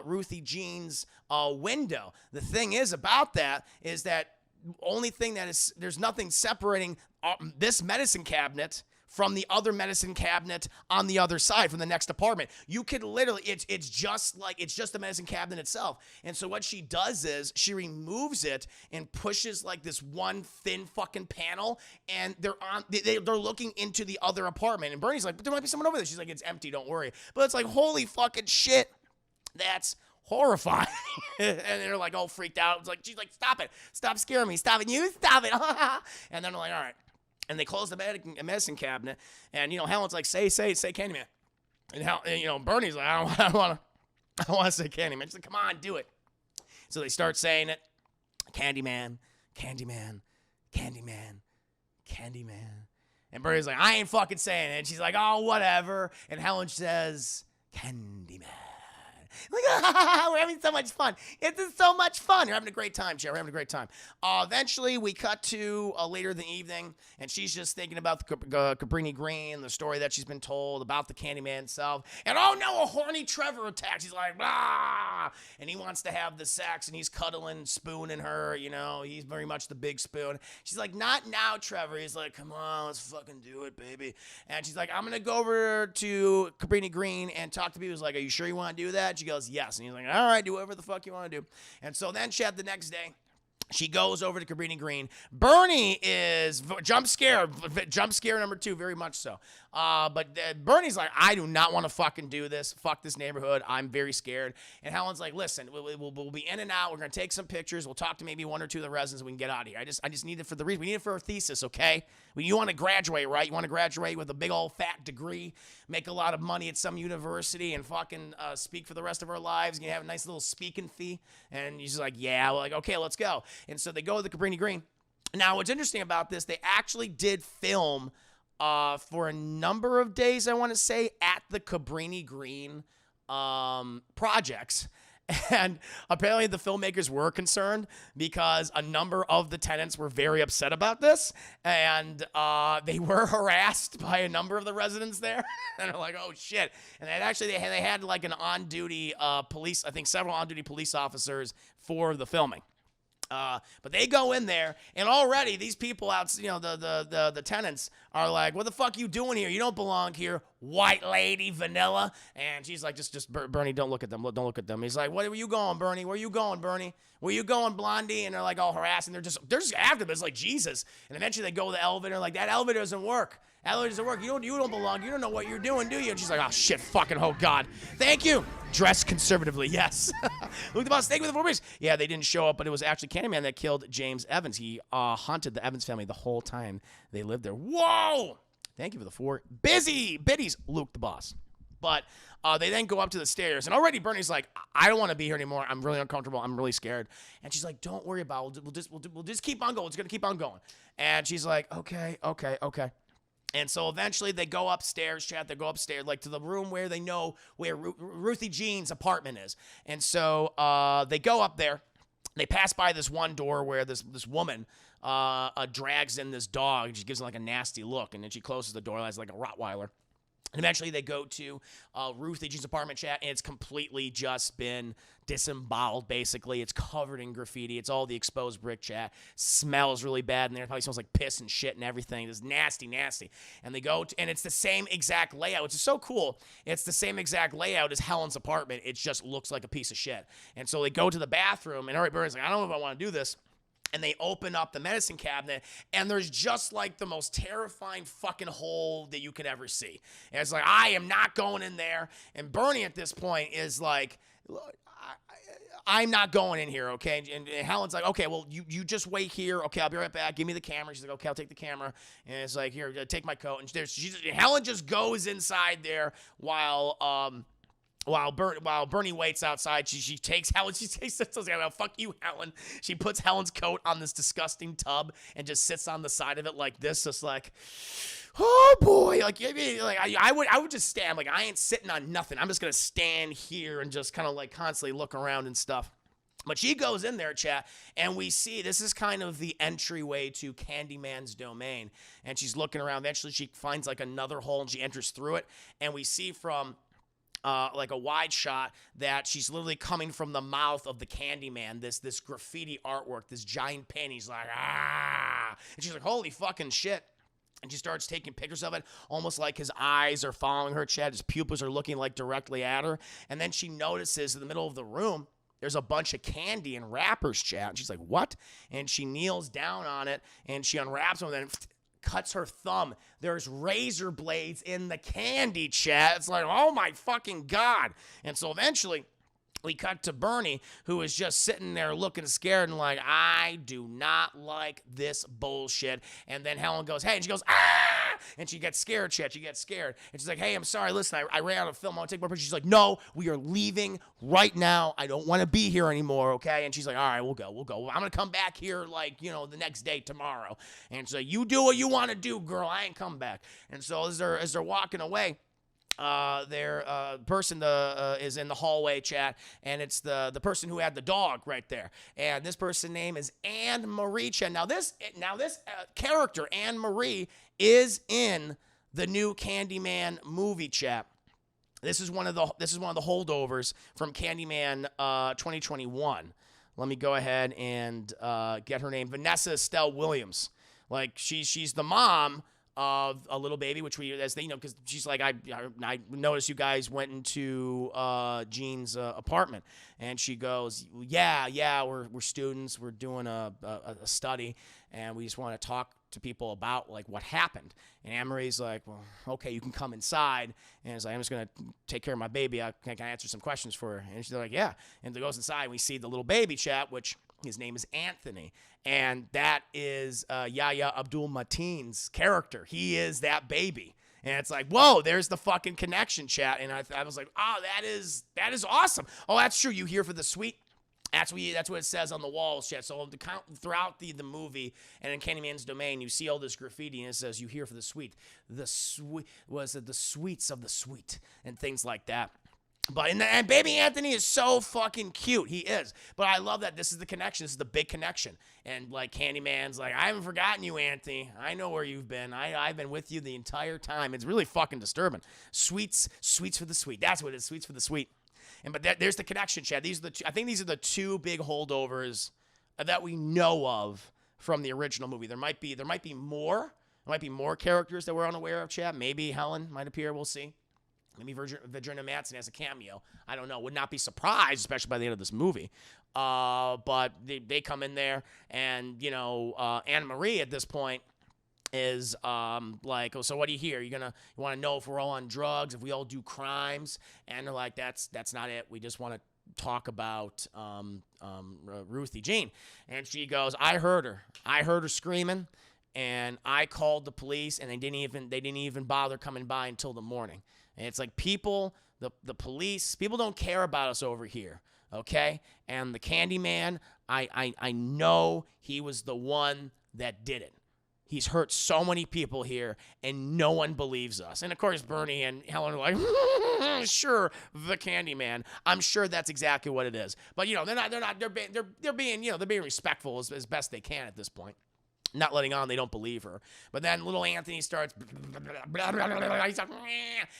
Ruthie Jean's window. The thing is about that is that only thing that is, there's nothing separating this medicine cabinet from the other medicine cabinet on the other side from the next apartment. You could literally, it's just the medicine cabinet itself. And so what she does is she removes it and pushes like this one thin fucking panel, and they're looking into the other apartment. And Bernie's like, but there might be someone over there. She's like, it's empty, don't worry. But it's like, holy fucking shit, that's horrifying. And they're like all freaked out. It's like, she's like, stop it, stop scaring me, stop it, you stop it. And then they're like, all right. And they close the medicine cabinet, and Helen's like, say Candyman. And Bernie's like, I don't want to say Candyman. She's like, come on, do it. So they start saying it, Candyman, Candyman, Candyman, Candyman. And Bernie's like, I ain't fucking saying it. And she's like, oh, whatever. And Helen says, Candyman. Like, we're having so much fun. It's so much fun. You're having a great time, Jerry. We're having a great time. Eventually, we cut to later in the evening, and she's just thinking about the Cabrini Green, the story that she's been told about the Candyman himself. And oh no, a horny Trevor attacks. He's like, ah! And he wants to have the sex, and he's cuddling, spooning her. He's very much the big spoon. She's like, not now, Trevor. He's like, come on, let's fucking do it, baby. And she's like, I'm gonna go over to Cabrini Green and talk to people. He's like, are you sure you want to do that? She goes, yes. And he's like, all right, do whatever the fuck you want to do. And so then Chad, the next day, she goes over to Cabrini Green. Bernie is jump scare number 2, very much so. But Bernie's like, I do not want to fucking do this. Fuck this neighborhood. I'm very scared. And Helen's like, listen, we'll be in and out. We're gonna take some pictures. We'll talk to maybe 1 or 2 of the residents. And we can get out of here. I just need it for the reason. We need it for our thesis, okay? You want to graduate, right? You want to graduate with a big old fat degree, make a lot of money at some university, and fucking speak for the rest of our lives. And you have a nice little speaking fee. And he's like, yeah. We're like, okay, let's go. And so they go to the Cabrini Green. Now, what's interesting about this, they actually did film for a number of days, I want to say, at the Cabrini Green projects. And apparently the filmmakers were concerned because a number of the tenants were very upset about this. And they were harassed by a number of the residents there. And they're like, oh, shit. And they had like an on-duty police, I think several on-duty police officers for the filming. But they go in there, and already these people out, the tenants are like, what the fuck you doing here? You don't belong here, white lady, vanilla. And she's like, just Bernie, don't look at them. Don't look at them. He's like, where you going, Bernie? Where you going, Bernie? Where you going, Blondie? And they're like all harassing. They're just after them. It's like Jesus. And eventually they go to the elevator, like, that elevator doesn't work. Elevator doesn't work. You don't belong. You don't know what you're doing, do you? And she's like, oh, shit, fucking, oh, God. Thank you. Dress conservatively, yes. Look about steak with the 4 beers. Yeah, they didn't show up, but it was actually Candyman that killed James Evans. He haunted the Evans family the whole time they lived there. Whoa! Thank you for the 4 biddies, Luke the boss. But they then go up to the stairs, and already Bernie's like, I don't want to be here anymore. I'm really uncomfortable. I'm really scared. And she's like, don't worry about it. We'll just keep on going. It's going to keep on going. And she's like, okay. And so eventually they go upstairs, Chad. They go upstairs, like to the room where they know where Ruthie Jean's apartment is. And so they go up there. They pass by this one door where this woman drags in this dog. She gives him like a nasty look. And then she closes the door. It's like a Rottweiler. And eventually they go to Ruthie Jean's apartment, chat, and it's completely just been disemboweled, basically. It's covered in graffiti. It's all the exposed brick, chat. Smells really bad in there. It probably smells like piss and shit and everything. It's nasty. And they go and it's the same exact layout, which is so cool. It's the same exact layout as Helen's apartment. It just looks like a piece of shit. And so they go to the bathroom, and Eric Burns like, I don't know if I want to do this. And they open up the medicine cabinet, and there's just like the most terrifying fucking hole that you could ever see. And it's like, I am not going in there. And Bernie at this point is like, I'm not going in here, okay? And Helen's like, okay, well, you just wait here. Okay, I'll be right back. Give me the camera. She's like, okay, I'll take the camera. And it's like, here, take my coat. And Helen just goes inside there while Bernie waits outside. She takes Helen. She says, fuck you, Helen. She puts Helen's coat on this disgusting tub and just sits on the side of it like this, just like, oh boy. I would just stand. Like, I ain't sitting on nothing. I'm just gonna stand here and just kind of like constantly look around and stuff. But she goes in there, chat, and we see this is kind of the entryway to Candyman's domain. And she's looking around. Eventually, she finds like another hole and she enters through it. And we see from like a wide shot that she's literally coming from the mouth of the Candyman, this graffiti artwork, this giant pen. He's like, ah, and she's like, holy fucking shit. And she starts taking pictures of it, almost like his eyes are following her, chat. His pupils are looking like directly at her. And then she notices in the middle of the room, there's a bunch of candy and wrappers, chat. And she's like, what? And she kneels down on it, and she unwraps them, and then cuts her thumb. There's razor blades in the candy, chat. It's like, oh my fucking God. And so eventually, we cut to Bernie, who is just sitting there looking scared and like, I do not like this bullshit. And then Helen goes, hey, and she goes, ah! And she gets scared, chat. She gets scared. And she's like, hey, I'm sorry. Listen, I ran out of film. I want to take more pictures. She's like, no, we are leaving right now. I don't want to be here anymore, okay? And she's like, all right, we'll go. I'm going to come back here, like, the next day tomorrow. And so you do what you want to do, girl. I ain't come back. And so as they're walking away, their person is in the hallway, chat, and it's the person who had the dog right there. And this person's name is Anne Marie, chat. Now this character, Anne Marie, is in the new Candyman movie, chat. This is one of the holdovers from Candyman 2021. Let me go ahead and get her name, Vanessa Estelle Williams. Like she's the mom of a little baby, which we, as they because she's like, I noticed you guys went into Jean's apartment, and she goes, yeah, we're students, we're doing a study, and we just want to talk to people about like what happened. And Anne-Marie's like, well, okay, you can come inside. And it's like, I'm just gonna take care of my baby. Can I answer some questions for her? And she's like, yeah. And they goes inside, and we see the little baby, chat, which his name is Anthony. And that is Yahya Abdul-Mateen's character. He is that baby. And it's like, whoa, there's the fucking connection, chat. And I was like, oh, that is awesome. Oh, that's true. You here for the sweet. That's what it says on the walls, chat. So throughout the movie and in Candyman's domain, you see all this graffiti, and it says, you here for the sweet. The sweets of the sweet, and things like that. But and baby Anthony is so fucking cute. He is. But I love that this is the connection. This is the big connection. And like Candyman's like, I haven't forgotten you, Anthony. I know where you've been. I've been with you the entire time. It's really fucking disturbing. Sweets for the sweet. That's what it is. Sweets for the sweet. But there's the connection, Chad. I think these are the two big holdovers that we know of from the original movie. There might be more. There might be more characters that we're unaware of, Chad. Maybe Helen might appear. We'll see. Maybe Virginia Madsen has a cameo. I don't know. Would not be surprised, especially by the end of this movie. But they come in there, and Anne Marie at this point is like, oh, so what do you hear? You want to know if we're all on drugs, if we all do crimes? And they're like, that's not it. We just want to talk about Ruthie Jean. And she goes, I heard her screaming, and I called the police, and they didn't even bother coming by until the morning. And it's like the police, people don't care about us over here, okay? And the Candyman, I know he was the one that did it. He's hurt so many people here, and no one believes us. And of course, Bernie and Helen are like, sure, the Candyman. I'm sure that's exactly what it is. But they're being respectful as best they can at this point. Not letting on they don't believe her. But then little Anthony starts,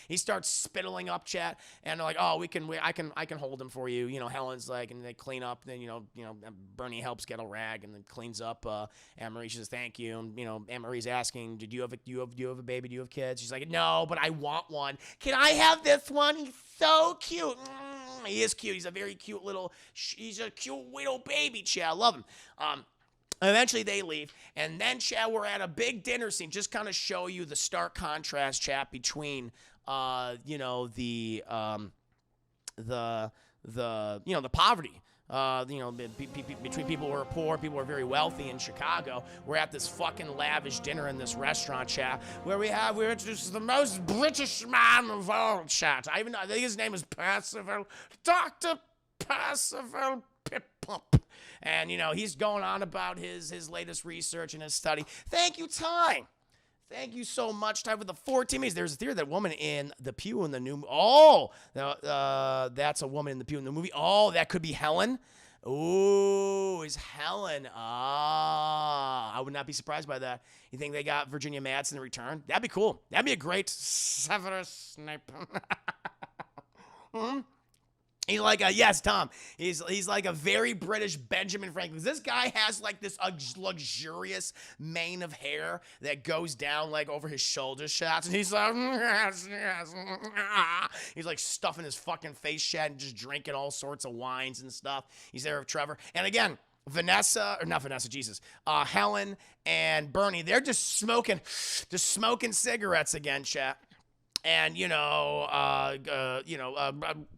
he starts spittling up, chat, and they're like, oh, I can hold him for you. Helen's like, and they clean up. Then Bernie helps get a rag and then cleans up. Anne Marie says thank you. And Anne Marie's asking, do you have a baby? Do you have kids? She's like, no, but I want one. Can I have this one? He's so cute. He is cute. He's a very cute he's a cute little baby, chat. I love him. Eventually they leave, and then, Chad, we're at a big dinner scene. Just kind of show you the stark contrast, chat, between the poverty. Between people who are poor, people who are very wealthy in Chicago. We're at this fucking lavish dinner in this restaurant, chat, where we're introduced to the most British man of all, chat. I think his name is Percival, Dr. Percival Pip-Pump. And, he's going on about his latest research and his study. Thank you, Ty. Thank you so much, Ty, for the 14 minutes. There's a theory that woman in the pew in the new... Oh, that's a woman in the pew in the movie. Oh, that could be Helen. Ooh, is Helen. I would not be surprised by that. You think they got Virginia Madsen in return? That'd be cool. That'd be a great Severus Snape. He's like a, yes, Tom. He's like a very British Benjamin Franklin. This guy has like this luxurious mane of hair that goes down like over his shoulder shots, and he's like, yes, yes. He's like stuffing his fucking face shut and just drinking all sorts of wines and stuff. He's there with Trevor, and again, Helen and Bernie, they're just smoking cigarettes again, chat. And,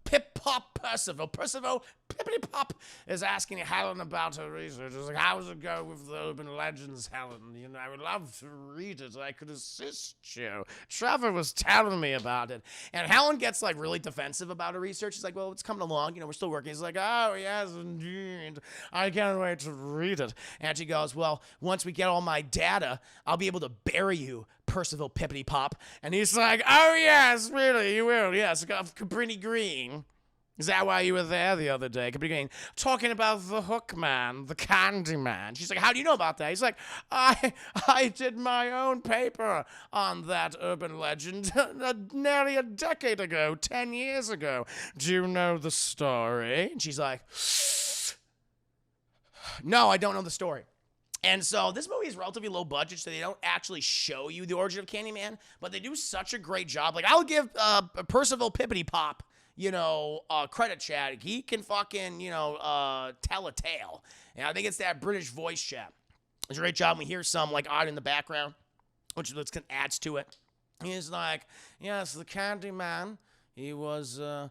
Pip Pop Percival, Pippity Pop is asking Helen about her research. It's like, how's it go with the urban legends, Helen? I would love to read it. I could assist you. Trevor was telling me about it. And Helen gets, like, really defensive about her research. She's like, well, it's coming along. We're still working. He's like, oh, yes, indeed. I can't wait to read it. And she goes, well, once we get all my data, I'll be able to bury you, Percival Pippity Pop. And he's like, oh, yes, really, you will. Yes, Cabrini Green. Is that why you were there the other day? Cabrini, talking about the Hook Man, the Candyman. She's like, how do you know about that? He's like, I did my own paper on that urban legend nearly a decade ago, 10 years ago. Do you know the story? And she's like, no, I don't know the story. And so this movie is relatively low budget, so they don't actually show you the origin of Candyman, but they do such a great job. Like, I'll give Percival Pippity Pop, credit, Chad. He can fucking, tell a tale. And I think it's that British voice, Chad. It's a great job. We hear some, like, art in the background, which adds to it. He's like, yes, the Candyman, he was a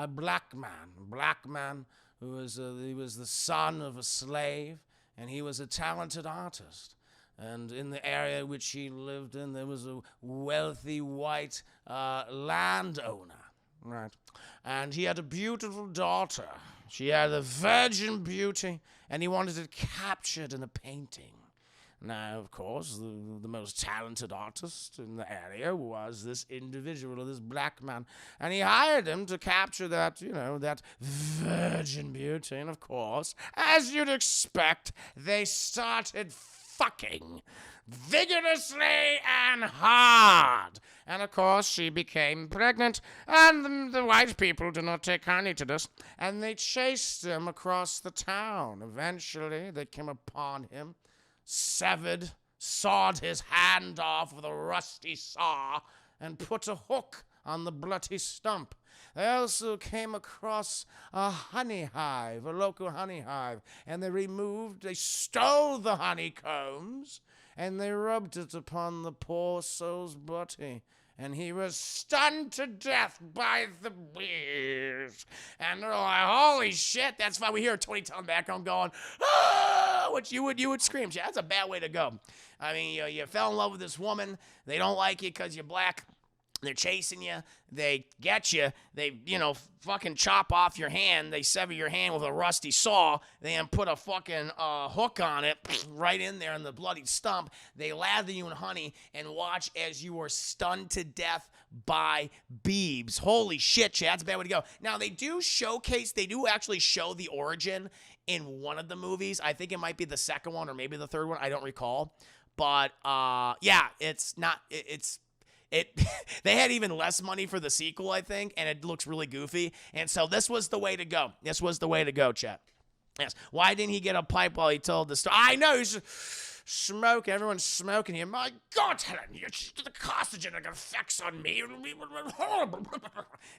black man who was, he was the son of a slave, and he was a talented artist. And in the area which he lived in, there was a wealthy white landowner. Right. And he had a beautiful daughter. She had a virgin beauty, and he wanted it captured in a painting. Now, of course, the most talented artist in the area was this individual, this black man. And he hired him to capture that, that virgin beauty. And of course, as you'd expect, they started fucking vigorously and hard. And of course, she became pregnant, and the white people did not take kindly to this, and they chased him across the town. Eventually, they came upon him, sawed his hand off with a rusty saw, and put a hook on the bloody stump. They also came across a honey hive, a local honey hive, and they stole the honeycombs, and they rubbed it upon the poor soul's body, and he was stunned to death by the bees. And they're like, holy shit, that's why we hear Tony telling background going, ah, which you would scream. That's a bad way to go. I mean, you fell in love with this woman, they don't like you because you're black. They're chasing you. They get you. They, fucking chop off your hand. They sever your hand with a rusty saw. They then put a fucking hook on it right in there in the bloody stump. They lather you in honey and watch as you are stunned to death by beebs. Holy shit, Chad. That's a bad way to go. Now, they do actually show the origin in one of the movies. I think it might be the second one or maybe the third one. I don't recall. But, they had even less money for the sequel, I think, and it looks really goofy. And so this was the way to go. This was the way to go, chat. Yes. Why didn't he get a pipe while he told the story? I know, he's smoking. Everyone's smoking here. My God, Helen, the carcinogenic effects on me.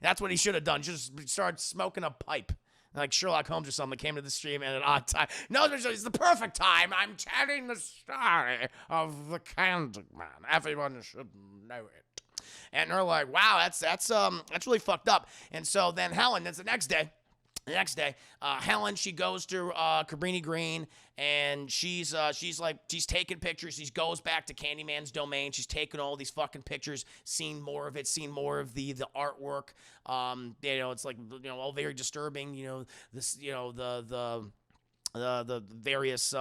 That's what he should have done. Just started smoking a pipe. Like Sherlock Holmes or something came to the stream at an odd time. No, it's the perfect time. I'm telling the story of the Candyman. Everyone should know it. And they're like, wow, that's really fucked up. And so then Helen, that's the next day. Helen, she goes to Cabrini Green, and she's taking pictures. She goes back to Candyman's domain. She's taking all these fucking pictures, seeing more of it, seeing more of the artwork. It's like, all very disturbing. The various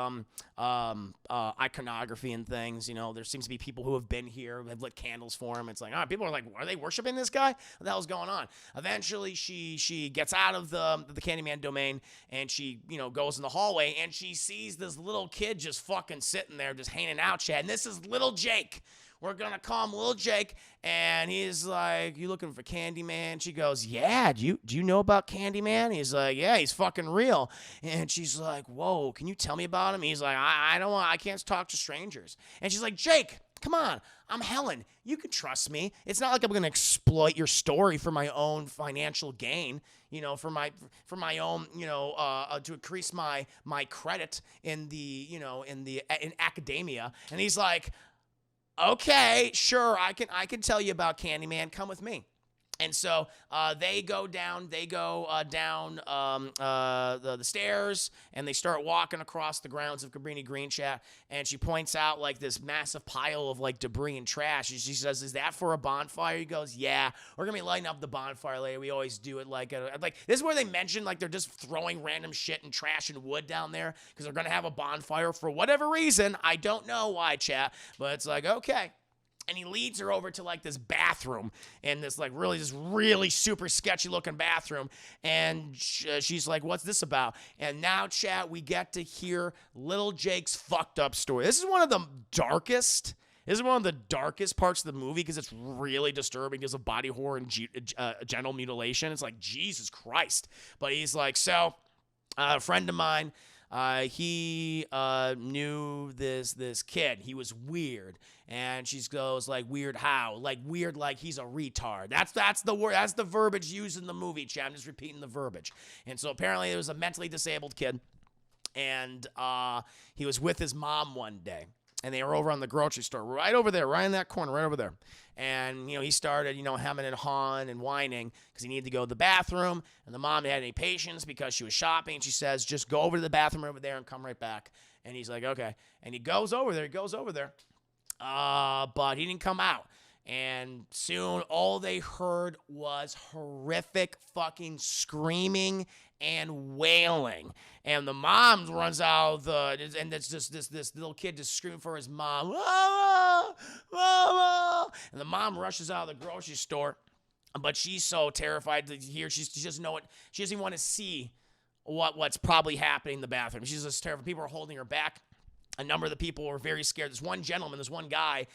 iconography and things. There seems to be people who have been here, have lit candles for him. It's like, people are like, are they worshiping this guy? What the hell's going on? Eventually, she gets out of the Candyman domain, and she, goes in the hallway, and she sees this little kid just fucking sitting there, just hanging out, Chad. And this is little Jake, we're going to call him Little Jake. And he's like, you looking for Candyman? She goes, yeah, do you know about Candyman? He's like, yeah, he's fucking real. And she's like, whoa, can you tell me about him? He's like, I can't talk to strangers. And she's like, Jake, come on, I'm Helen. You can trust me. It's not like I'm going to exploit your story for my own financial gain, for my own, to increase my credit in in academia. And he's like, okay, sure, I can tell you about Candyman. Come with me. And so they go down the stairs, and they start walking across the grounds of Cabrini Green, chat. And she points out like this massive pile of like debris and trash. And she says, "Is that for a bonfire?" He goes, "Yeah, we're gonna be lighting up the bonfire later. We always do it like this is where they mention like they're just throwing random shit and trash and wood down there because they're gonna have a bonfire for whatever reason. I don't know why, chat, but it's like okay." And he leads her over to like this bathroom in this like really super sketchy looking bathroom. And she's like, what's this about? And now, chat, we get to hear Little Jake's fucked up story. This is one of the darkest parts of the movie because it's really disturbing because of body horror and genital mutilation. It's like, Jesus Christ. But he's like, so a friend of mine, he knew this kid. He was weird. And she goes like, weird how? Like weird like he's a retard. That's the word. That's the verbiage used in the movie, chat. I'm just repeating the verbiage. And so apparently it was a mentally disabled kid. And he was with his mom one day. And they were over on the grocery store, right over there, right in that corner, right over there. And, he started, hemming and hawing and whining because he needed to go to the bathroom. And the mom didn't have any patience because she was shopping. And she says, just go over to the bathroom over there and come right back. And he's like, okay. And he goes over there. But he didn't come out. And soon all they heard was horrific fucking screaming and wailing. And the mom runs out and it's just this little kid just screaming for his mom. Mama! Mama! And the mom rushes out of the grocery store. But she's so terrified to hear. She doesn't know what. She doesn't even want to see what's probably happening in the bathroom. She's just terrified. People are holding her back. A number of the people were very scared. This one gentleman, this one guy,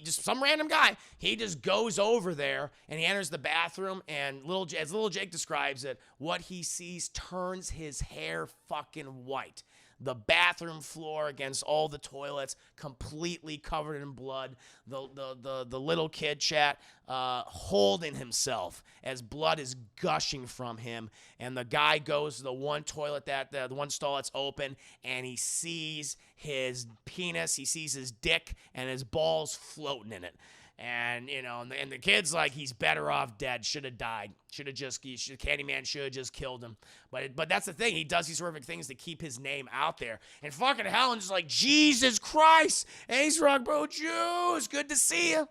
some random guy, he just goes over there and he enters the bathroom and as Little Jake describes it, what he sees turns his hair fucking white. The bathroom floor against all the toilets, completely covered in blood. The little kid, chat, holding himself as blood is gushing from him. And the guy goes to the one toilet the one stall that's open, and he sees his penis, he sees his dick, and his balls floating in it. And, and the kid's like, he's better off dead. Should have died. Candyman should have just killed him. But that's the thing. He does these horrific things to keep his name out there. And fucking Helen's just like, Jesus Christ. Ace Rock Bro Juice. Good to see you.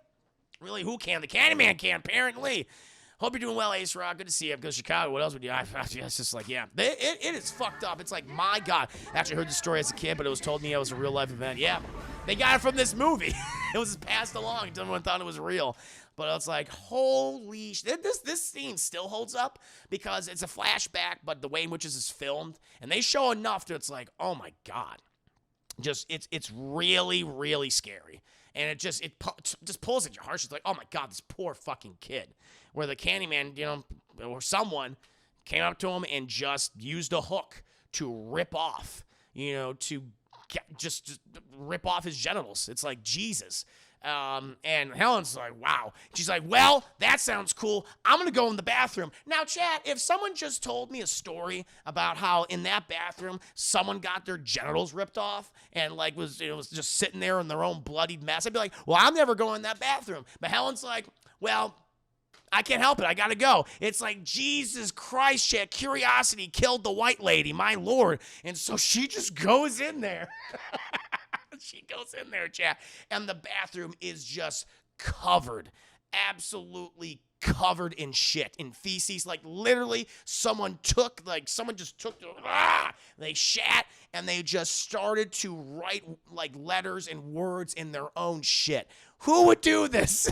Really, who can? The Candyman can, apparently. Hope you're doing well, Ace Rock. Good to see you. Because Chicago, what else would you? It's just like, yeah. It is fucked up. It's like, my God. I actually heard the story as a kid, but it was told me it was a real life event. Yeah. They got it from this movie. It was passed along. Everyone thought it was real. But it's like, holy shit. This scene still holds up because it's a flashback, but the way in which this is filmed. And they show enough that it's like, oh my God. It's really, really scary. And it just pulls at your heart. It's like, oh my God, this poor fucking kid. Where the Candyman, or someone came up to him and just used a hook to rip off, just rip off his genitals. It's like, Jesus. And Helen's like, wow. She's like, well, that sounds cool. I'm going to go in the bathroom. Now, chat, if someone just told me a story about how in that bathroom someone got their genitals ripped off and like was just sitting there in their own bloodied mess, I'd be like, well, I'm never going in that bathroom. But Helen's like, well, I can't help it. I gotta go. It's like, Jesus Christ, chat. Curiosity killed the white lady, my Lord. And so she just goes in there. She goes in there, chat. And the bathroom is just covered. Absolutely covered in shit, in feces. Like, literally, someone just took, they shat, and they just started to write, like, letters and words in their own shit. Who would do this?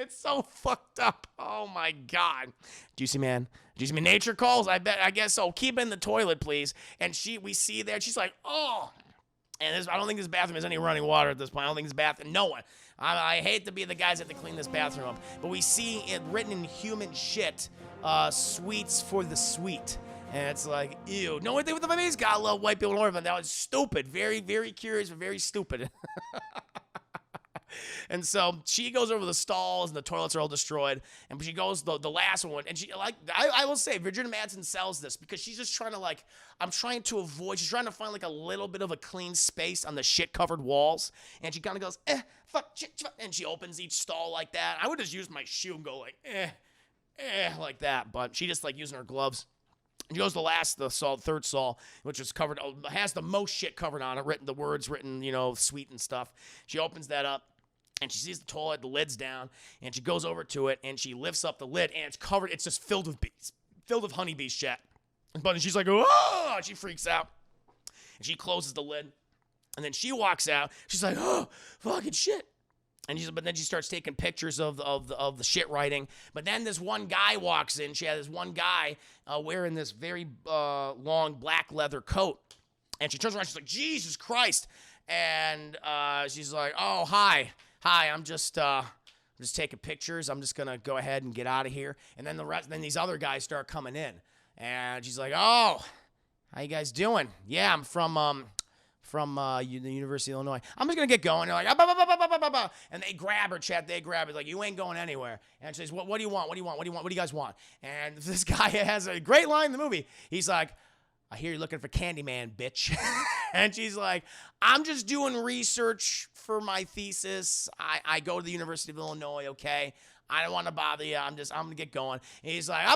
It's so fucked up. Oh, my God. Juicy man. Nature calls? I guess so. Keep it in the toilet, please. And we see there. She's like, oh. And I don't think this bathroom has any running water at this point. I don't think this bathroom, no one. I hate to be the guys that have to clean this bathroom up. But we see it written in human shit, sweets for the sweet. And it's like, ew. No one thing with the movies, gotta love white people in order, but that was stupid. Very, very curious, but very stupid. And so she goes over the stalls and the toilets are all destroyed. And she goes the last one. And she I will say Virginia Madsen sells this because she's just trying to I'm trying to avoid. She's trying to find a little bit of a clean space on the shit covered walls. And she kind of goes fuck shit, and she opens each stall like that. I would just use my shoe and go like that. But she just using her gloves. She goes to the third stall, which is covered, has the most shit covered on it, the words written, sweet and stuff. She opens that up. And she sees the toilet, the lid's down, and she goes over to it, and she lifts up the lid, and it's covered, it's just filled with bees, filled with honeybees, chat. But she's like, oh, she freaks out. And she closes the lid, and then she walks out. She's like, oh, fucking shit. But then she starts taking pictures of the shit writing. But then this one guy walks in. She had this one guy wearing this very long black leather coat. And she turns around, she's like, Jesus Christ. And she's like, oh, hi, I'm just taking pictures. I'm just gonna go ahead and get out of here. And then then these other guys start coming in, and she's like, "Oh, how you guys doing? Yeah, I'm from the University of Illinois. I'm just gonna get going." They're like, and they grab her, chat. They grab her, like, "You ain't going anywhere." And she says, "What do you want? What do you want? What do you want? What do you guys want?" And this guy has a great line in the movie. He's like, I hear you're looking for Candyman, bitch. And she's like, I'm just doing research for my thesis. I go to the University of Illinois, okay? I don't want to bother you. I'm going to get going. And he's like, no,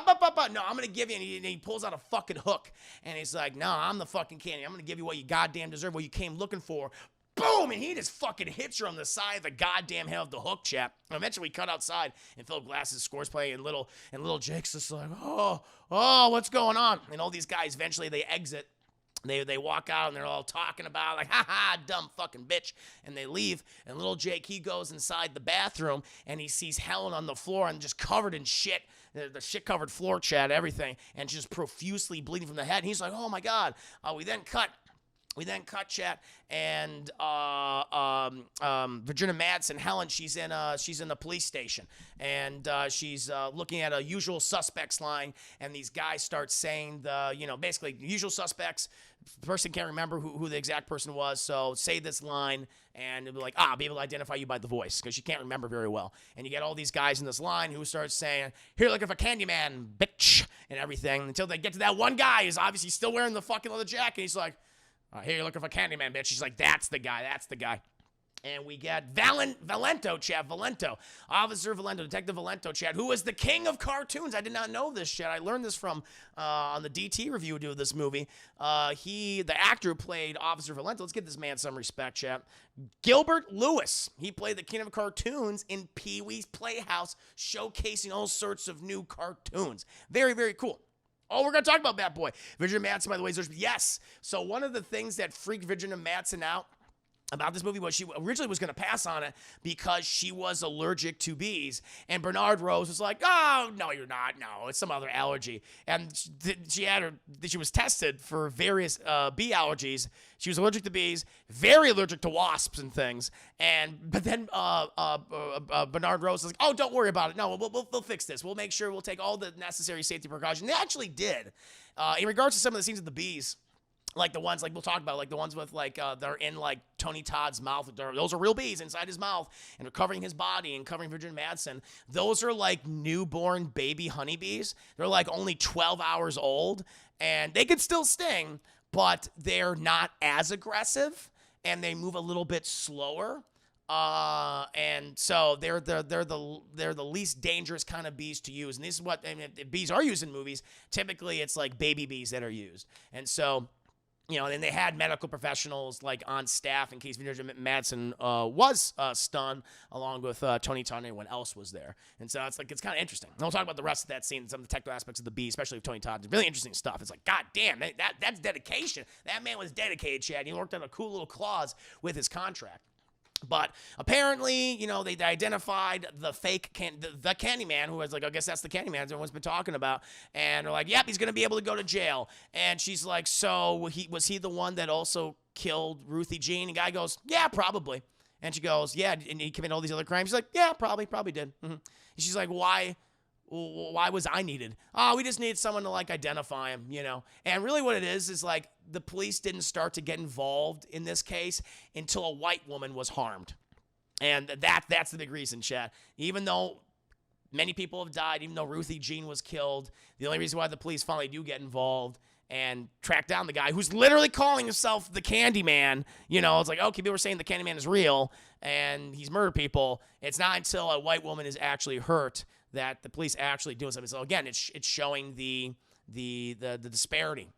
I'm going to give you. And he pulls out a fucking hook. And he's like, no, I'm the fucking Candy. I'm going to give you what you goddamn deserve, what you came looking for. Boom! And he just fucking hits her on the side of the goddamn head of the hook, chap. And eventually we cut outside, and Philip Glass's score's playing, and little Jake's just like, oh, what's going on? And all these guys, eventually they exit. They walk out, and they're all talking about, like, ha, dumb fucking bitch. And they leave, and little Jake, he goes inside the bathroom, and he sees Helen on the floor and just covered in shit. The shit-covered floor, chat, everything, and just profusely bleeding from the head. And he's like, oh, my God. We then cut, chat, and Virginia Madsen, Helen, she's in the police station, and she's looking at a usual suspects line, and these guys start saying basically usual suspects. The person can't remember who the exact person was, so say this line, and it'll be like, be able to identify you by the voice, because she can't remember very well. And you get all these guys in this line who start saying, here looking for Candyman, bitch, and everything, until they get to that one guy who's obviously still wearing the fucking leather jacket. He's like, here you're looking for Candyman, bitch. She's like, that's the guy. And we get Valento, chat. Officer Valento, Detective Valento, chat, who is the king of cartoons. I did not know this, chat. I learned this from on the DT review of this movie. The actor who played Officer Valento, let's give this man some respect, chat. Gilbert Lewis. He played the king of cartoons in Pee-wee's Playhouse, showcasing all sorts of new cartoons. Very, very cool. Oh, we're going to talk about Bat Boy. Virginia Madsen, by the way, yes. So one of the things that freaked Virginia Madsen out about this movie was she originally was going to pass on it because she was allergic to bees. And Bernard Rose was like, oh, no, you're not. No, it's some other allergy. And she was tested for various bee allergies. She was allergic to bees, very allergic to wasps and things. But then Bernard Rose was like, oh, don't worry about it. No, we'll fix this. We'll make sure we'll take all the necessary safety precautions. They actually did. In regards to some of the scenes of the bees, like the ones, like we'll talk about, like the ones with, they're in, Tony Todd's mouth. Those are real bees inside his mouth, and they're covering his body and covering Virginia Madsen. Those are, newborn baby honeybees. They're, only 12 hours old, and they could still sting, but they're not as aggressive, and they move a little bit slower. And so they're the least dangerous kind of bees to use. And this is what, if bees are used in movies, typically it's, baby bees that are used. And so, and they had medical professionals on staff in case Virginia Madsen was stunned, along with Tony Todd and everyone else was there. And so it's kind of interesting. And we'll talk about the rest of that scene and some of the technical aspects of the bees, especially with Tony Todd. It's really interesting stuff. It's like, God damn, that's dedication. That man was dedicated, Chad. He worked on a cool little clause with his contract. But apparently, they identified the fake the Candyman, who was like, I guess that's the Candyman everyone's been talking about. And they're like, yep, he's going to be able to go to jail. And she's like, so was he the one that also killed Ruthie Jean? And the guy goes, yeah, probably. And she goes, yeah, and he committed all these other crimes. She's like, yeah, probably did. And she's like, why was I needed? Oh, we just needed someone to like identify him, you know? And really what it is like the police didn't start to get involved in this case until a white woman was harmed. And that's the big reason, chat. Even though many people have died, even though Ruthie Jean was killed, the only reason why the police finally do get involved and track down the guy who's literally calling himself the Candyman. You know, it's like, okay, people were saying the Candyman is real and he's murdered people. It's not until a white woman is actually hurt that the police actually do something. So again, it's showing the disparity,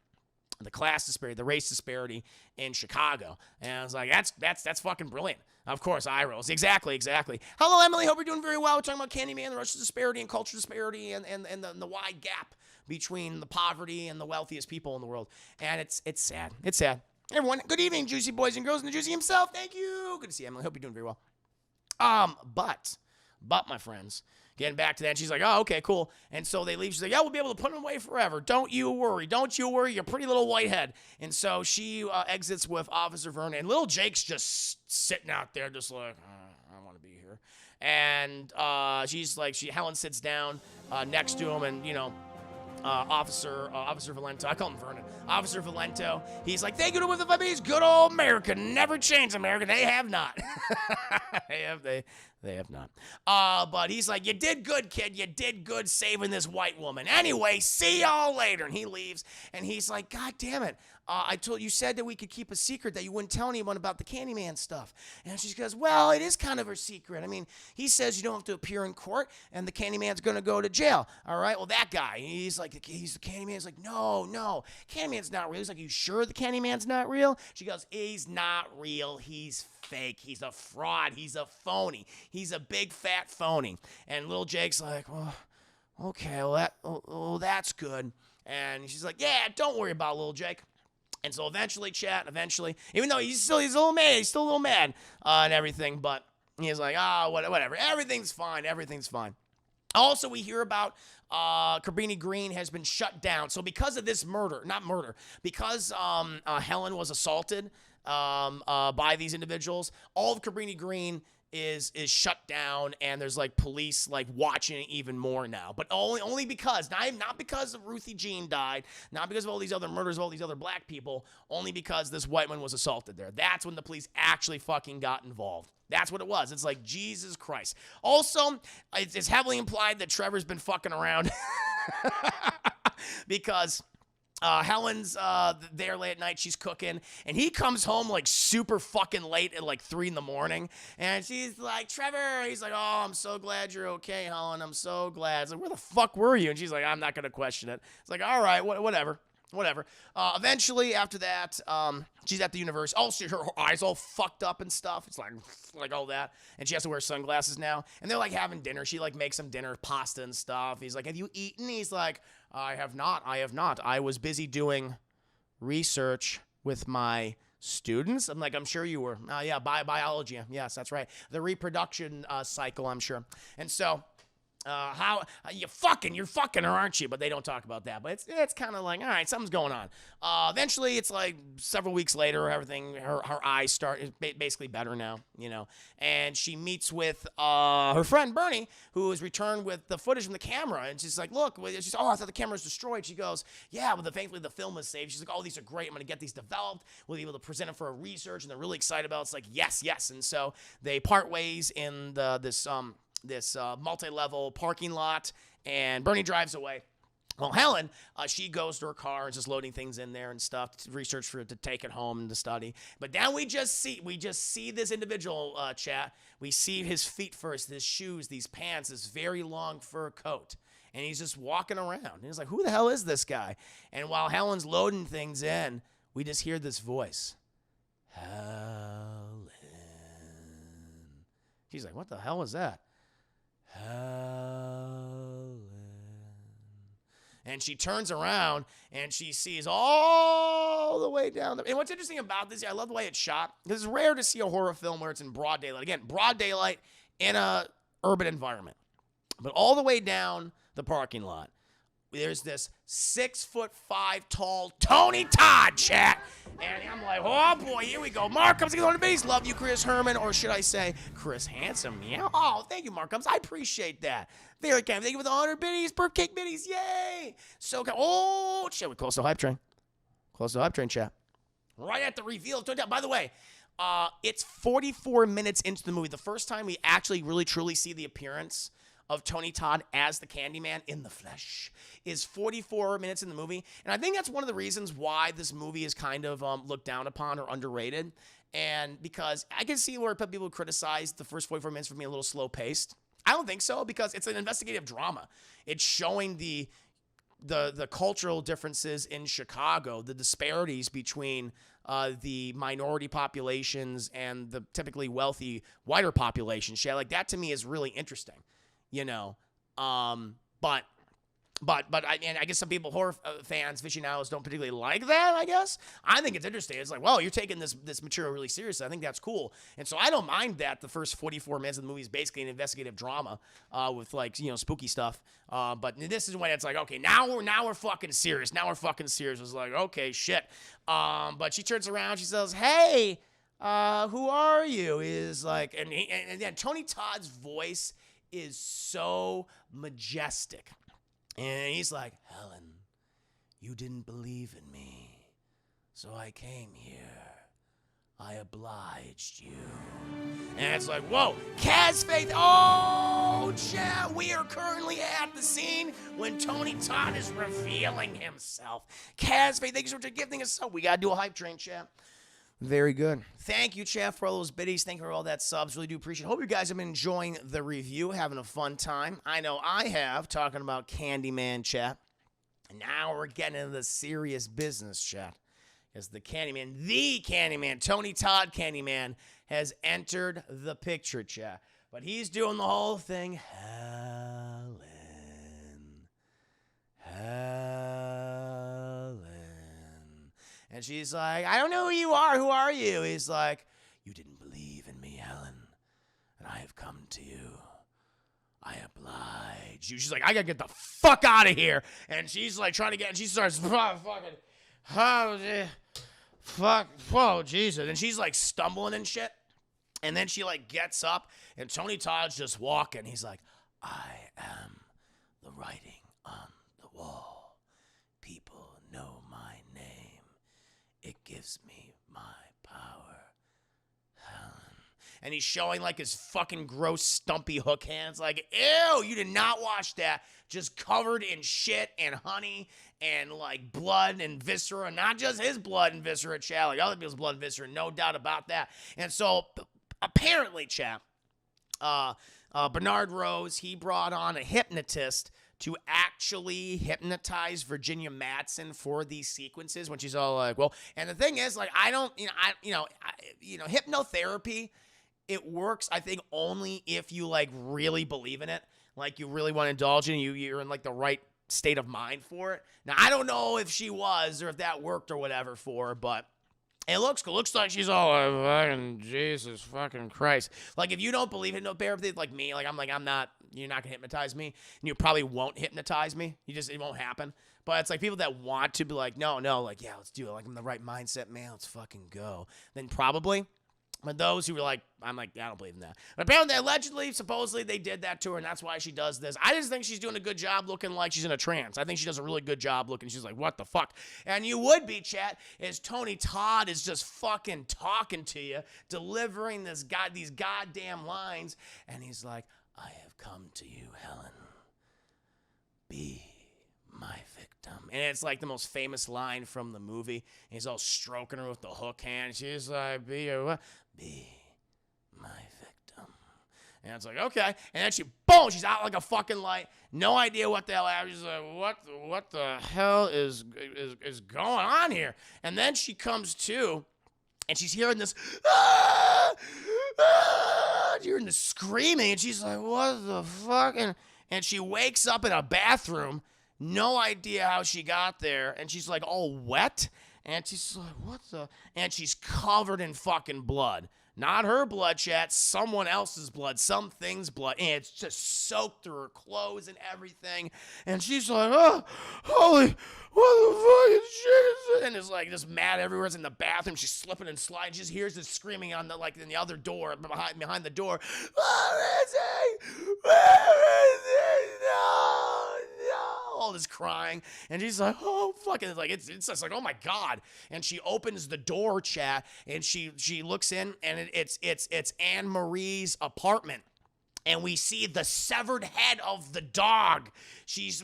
the class disparity, the race disparity in Chicago. And I was like, that's fucking brilliant. Of course, eye rolls. Exactly. Hello, Emily. Hope you're doing very well. We're talking about Candyman, the racial disparity and culture disparity and the wide gap between the poverty and the wealthiest people in the world. And it's sad. It's sad. Everyone, good evening, juicy boys and girls, and the juicy himself. Thank you. Good to see you, Emily. Hope you're doing very well. But my friends, getting back to that, she's like, oh, okay, cool. And so they leave. She's like, yeah, we'll be able to put him away forever. Don't you worry, you pretty little whitehead. And so she exits with Officer Vernon, and little Jake's just sitting out there, just like, I want to be here. And she's like, Helen sits down next to him, and you know, Officer Valento. I call him Vernon. Officer Valento. He's like, thank you to the puppies. Good old America. Never change America. They have not. They have not. But he's like, you did good, kid. You did good saving this white woman. Anyway, see y'all later. And he leaves. And he's like, God damn it. You said that we could keep a secret, that you wouldn't tell anyone about the Candyman stuff. And she goes, well, it is kind of her secret. I mean, he says you don't have to appear in court and the Candyman's going to go to jail. All right. Well, that guy, he's like, he's the Candyman. He's like, no, Candyman's not real. He's like, you sure the Candyman's not real? She goes, he's not real. He's fake. He's a fraud. He's a phony. He's a big fat phony. And little Jake's like, well, okay, well, that's good. And she's like, yeah, don't worry about little Jake. And so eventually, even though he's a little mad, and everything, but he's like, whatever, everything's fine. Also, we hear about Cabrini Green has been shut down. So because of this because Helen was assaulted by these individuals, all of Cabrini Green is shut down, and there's like police like watching it even more now, but only because not because of Ruthie Jean died, not because of all these other murders of all these other black people, only because this white man was assaulted there. That's when the police actually fucking got involved. That's what it was. It's like, Jesus Christ. Also, it's heavily implied that Trevor's been fucking around because Helen's there late at night. She's cooking, and he comes home like super fucking late at like 3 a.m. And she's like, Trevor. He's like, oh, I'm so glad you're okay, Helen. I'm so glad. It's like, where the fuck were you? And she's like, I'm not gonna question it. It's like, all right, whatever. Eventually, after that, she's at the university. Oh, her eyes all fucked up and stuff. It's like all that. And she has to wear sunglasses now. And they're like having dinner. She like makes some dinner, pasta and stuff. He's like, have you eaten? He's like, I have not. I was busy doing research with my students. I'm like, I'm sure you were. Yeah, biology. Yes, that's right. The reproduction cycle, I'm sure. And so, you're fucking her, aren't you? But they don't talk about that. But it's kind of like, all right, something's going on. Eventually, it's like several weeks later, everything, her eyes start basically better now, you know. And she meets with her friend Bernie, who has returned with the footage from the camera. And she's like, look, she's, oh, I thought the camera was destroyed. She goes, yeah, but thankfully the film is saved. She's like, oh, these are great. I'm going to get these developed. We'll be able to present them for a research. And they're really excited about it. It's like, yes. And so they part ways in this multi-level parking lot, and Bernie drives away. Well, Helen, she goes to her car and just loading things in there and stuff to research for it, to take it home and to study. But now we just see this individual, chat. We see his feet first, his shoes, these pants, this very long fur coat. And he's just walking around. And he's like, who the hell is this guy? And while Helen's loading things in, we just hear this voice. Helen. She's like, what the hell is that? Helen. And she turns around and she sees all the way down and what's interesting about this, I love the way it's shot. This is rare to see a horror film where it's in broad daylight. Again, broad daylight in a urban environment. But all the way down the parking lot, there's this 6'5" tall Tony Todd, chat. And I'm like, oh boy, here we go. Mark comes on the base. Love you, Chris Herman, or should I say Chris Handsome? Yeah. Oh, thank you, Mark comes. I appreciate that. Very kind. Thank you for the 100 biddies, birth cake biddies. Yay. So, oh, shit, we close the hype train. Close the hype train, chat. Right at the reveal. By the way, it's 44 minutes into the movie. The first time we actually really truly see the appearance of Tony Todd as the Candyman in the flesh is 44 minutes in the movie. And I think that's one of the reasons why this movie is kind of looked down upon or underrated. And because I can see where people criticize the first 44 minutes for being a little slow paced. I don't think so, because it's an investigative drama. It's showing the cultural differences in Chicago, the disparities between the minority populations and the typically wealthy whiter populations. Yeah, like that to me is really interesting, you know. But I guess some people, horror fans, aficionados, don't particularly like that, I guess. I think it's interesting. It's like, well, you're taking this material really seriously. I think that's cool. And so I don't mind that the first 44 minutes of the movie is basically an investigative drama with, like, you know, spooky stuff. But this is when it's like, okay, now we're fucking serious. Now we're fucking serious. It's like, okay, shit. But she turns around. She says, hey, who are you? Is like, and then Tony Todd's voice is so majestic. And he's like, Helen, you didn't believe in me, so I came here. I obliged you. And it's like, whoa, Kaz Faith. Oh, chat, we are currently at the scene when Tony Todd is revealing himself. Kaz Faith, thank you so much for gifting us. So we got to do a hype train, chat. Very good. Thank you, chat, for all those biddies. Thank you for all that subs. Really do appreciate it. Hope you guys have been enjoying the review, having a fun time. I know I have, talking about Candyman, chat. And now we're getting into the serious business, chat. Because the Candyman, Tony Todd Candyman, has entered the picture, chat. But he's doing the whole thing. Helen. And she's like, I don't know who you are. Who are you? He's like, you didn't believe in me, Helen, and I have come to you. I oblige you. She's like, I gotta get the fuck out of here. And she's like trying to get, and she starts oh, Jesus. And she's like stumbling and shit. And then she like gets up, and Tony Todd's just walking. He's like, I am the writing on the wall. People know my name. It gives me my power, Helen. And he's showing like his fucking gross stumpy hook hands. Like, ew, you did not wash that. Just covered in shit and honey and like blood and viscera. Not just his blood and viscera, chat. Like other people's blood and viscera. No doubt about that. And so apparently, chat, Bernard Rose, he brought on a hypnotist to actually hypnotize Virginia Madsen for these sequences when she's all like, well, and the thing is, like, hypnotherapy, it works, I think, only if you, like, really believe in it. Like, you really want to indulge in it. You're in, like, the right state of mind for it. Now, I don't know if she was or if that worked or whatever for her, but it looks cool. Looks like she's all like, fucking Jesus fucking Christ. Like, if you don't believe in hypnotherapy, like me, like, I'm not, you're not going to hypnotize me. And you probably won't hypnotize me. It won't happen. But it's like people that want to be like, no, like, yeah, let's do it. Like, I'm in the right mindset, man. Let's fucking go. Then probably. But those who were like, I'm like, I don't believe in that. But apparently, allegedly, supposedly, they did that to her, and that's why she does this. I just think she's doing a good job looking like she's in a trance. I think she does a really good job looking. She's like, what the fuck? And you would be, chat, as Tony Todd is just fucking talking to you, delivering these goddamn lines. And he's like, I have come to you, Helen. Be my victim. And it's like the most famous line from the movie. And he's all stroking her with the hook hand. She's like, be my victim. And it's like, okay. And then boom, she's out like a fucking light. No idea what the hell happened. She's like, what the hell is going on here? And then she comes to, and she's hearing this, hearing this screaming, and she's like, what the fuck? And she wakes up in a bathroom. No idea how she got there. And she's like all wet. And she's like, what the? And she's covered in fucking blood. Not her blood, chat. Someone else's blood. Something's blood. And it's just soaked through her clothes and everything. And she's like, oh, holy, what the fucking shit is this? And it's like just mad everywhere. It's in the bathroom. She's slipping and sliding. She just hears this screaming on the, like, in the other door, behind the door. Where is he? Where is he? No, no. All this crying. And she's like, oh, fucking, it's just like, oh my God. And she opens the door, chat, and she looks in, and it's Anne Marie's apartment. And we see the severed head of the dog.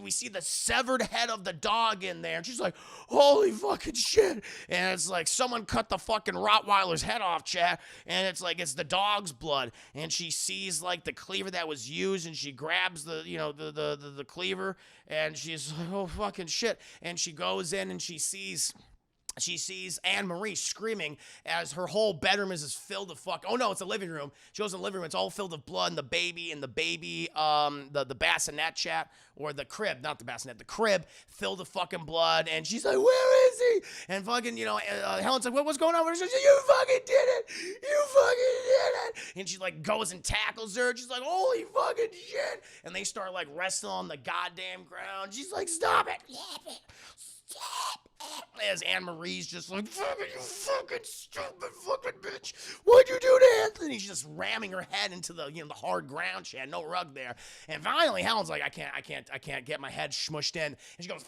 We see the severed head of the dog in there. And she's like, holy fucking shit. And it's like someone cut the fucking Rottweiler's head off, chat. And it's like, it's the dog's blood. And she sees like the cleaver that was used, and she grabs the, you know, the cleaver, and she's like, oh fucking shit. And she goes in and she sees Anne Marie screaming as her whole bedroom is filled with oh no, it's a living room. She goes in the living room, it's all filled with blood, and the baby, the bassinet, chat, or the crib, not the bassinet, the crib filled with fucking blood. And she's like, where is he? And fucking, you know, Helen's like, what's going on? She's like, you fucking did it. You fucking did it. And she like goes and tackles her. She's like, holy fucking shit. And they start like wrestling on the goddamn ground. She's like, stop it. Stop it. Stop. As Anne Marie's just like, fucking, you fucking stupid fucking bitch. What'd you do to Anthony? She's just ramming her head into the, you know, the hard ground. She had no rug there. And finally, Helen's like, I can't get my head smushed in. And she goes,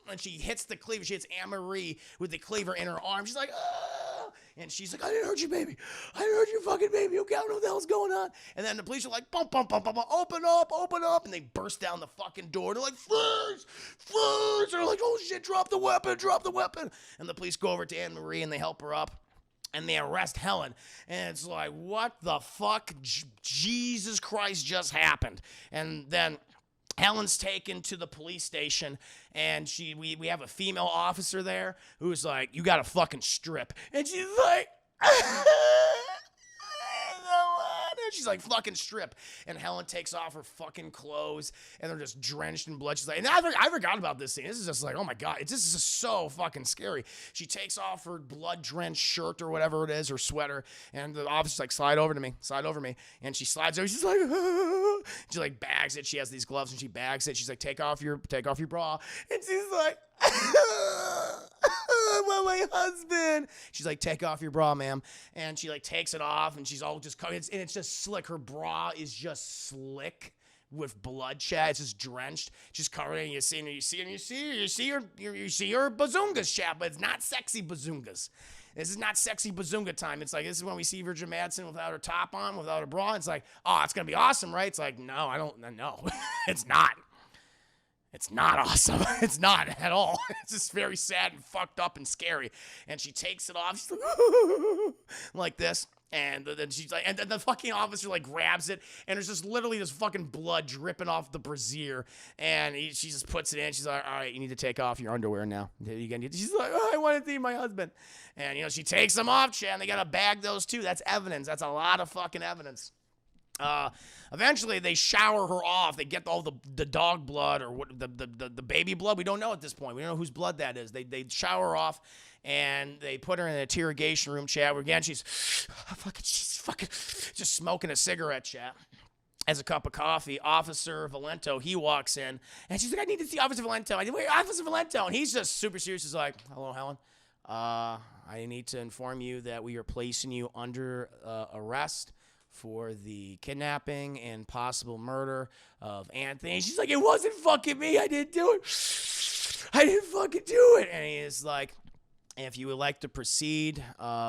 and she hits the cleaver. She hits Anne Marie with the cleaver in her arm. She's like, ah. And she's like, I didn't hurt you, baby. I didn't hurt you, fucking baby. Okay, I don't know what the hell's going on. And then the police are like, bump, bump, bump, bump, open up. And they burst down the fucking door. They're like, freeze. They're like, oh shit, drop the weapon. And the police go over to Anne Marie and they help her up. And they arrest Helen. And it's like, what the fuck? Jesus Christ just happened. And then Helen's taken to the police station, and we have a female officer there who's like, you gotta fucking strip. And she's like, she's like, fucking strip. And Helen takes off her fucking clothes, and they're just drenched in blood. She's like, and I forgot about this scene. This is just like, oh my God, this is just so fucking scary. She takes off her blood-drenched shirt or whatever it is, her sweater, and the officer's like, slide over me. And she slides over. She's like, she like bags it. She has these gloves, and she bags it. She's like, take off your bra. And she's like, my husband. She's like, take off your bra, ma'am. And she like takes it off, and she's all just covered. And it's just slick. Her bra is just slick with blood, chat. It's just drenched, just covered. And you see her bazungas, chat, but it's not sexy bazungas. This is not sexy bazunga time. It's like, this is when we see Virgin Madsen without her top on, without her bra. It's like, oh, it's gonna be awesome, right? It's like, no, it's not. It's not awesome. It's not at all. It's just very sad and fucked up and scary. And she takes it off. She's like this. And then she's like, and then the fucking officer like grabs it, and there's just literally this fucking blood dripping off the brassiere. And she just puts it in. She's like, all right, you need to take off your underwear now. She's like, oh, I want to see my husband. And, you know, she takes them off, chat, and they got to bag those too. That's evidence. That's a lot of fucking evidence. Eventually they shower her off. They get all the dog blood or what the baby blood. We don't know at this point. We don't know whose blood that is. They shower her off, and they put her in an interrogation room, chat, where again she's fucking just smoking a cigarette, chat. Has a cup of coffee. Officer Valento, he walks in, and she's like, I need to see Officer Valento. I said, wait, Officer Valento. And he's just super serious. He's like, hello, Helen. I need to inform you that we are placing you under arrest for the kidnapping and possible murder of Anthony. She's like, it wasn't fucking me. I didn't do it. I didn't fucking do it. And he is like, if you would like to proceed,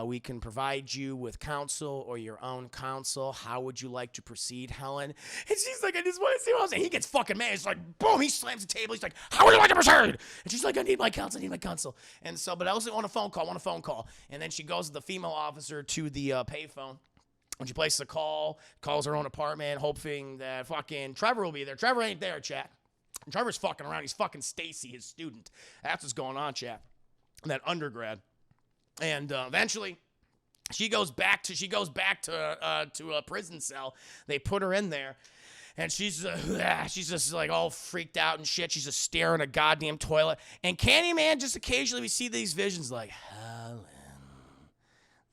we can provide you with counsel or your own counsel. How would you like to proceed, Helen? And she's like, I just want to see what else. And he gets fucking mad. He's like, boom, he slams the table. He's like, how would you like to proceed? And she's like, I need my counsel. And so, but I also want a phone call. And then she goes with the female officer to the payphone. When she places a call, calls her own apartment, hoping that fucking Trevor will be there. Trevor ain't there, chat. And Trevor's fucking around. He's fucking Stacy, his student. That's what's going on, chat. That undergrad. And eventually, she goes back to a prison cell. They put her in there. And she's just like all freaked out and shit. She's just staring at a goddamn toilet. And Candyman, just occasionally we see these visions like, Helen,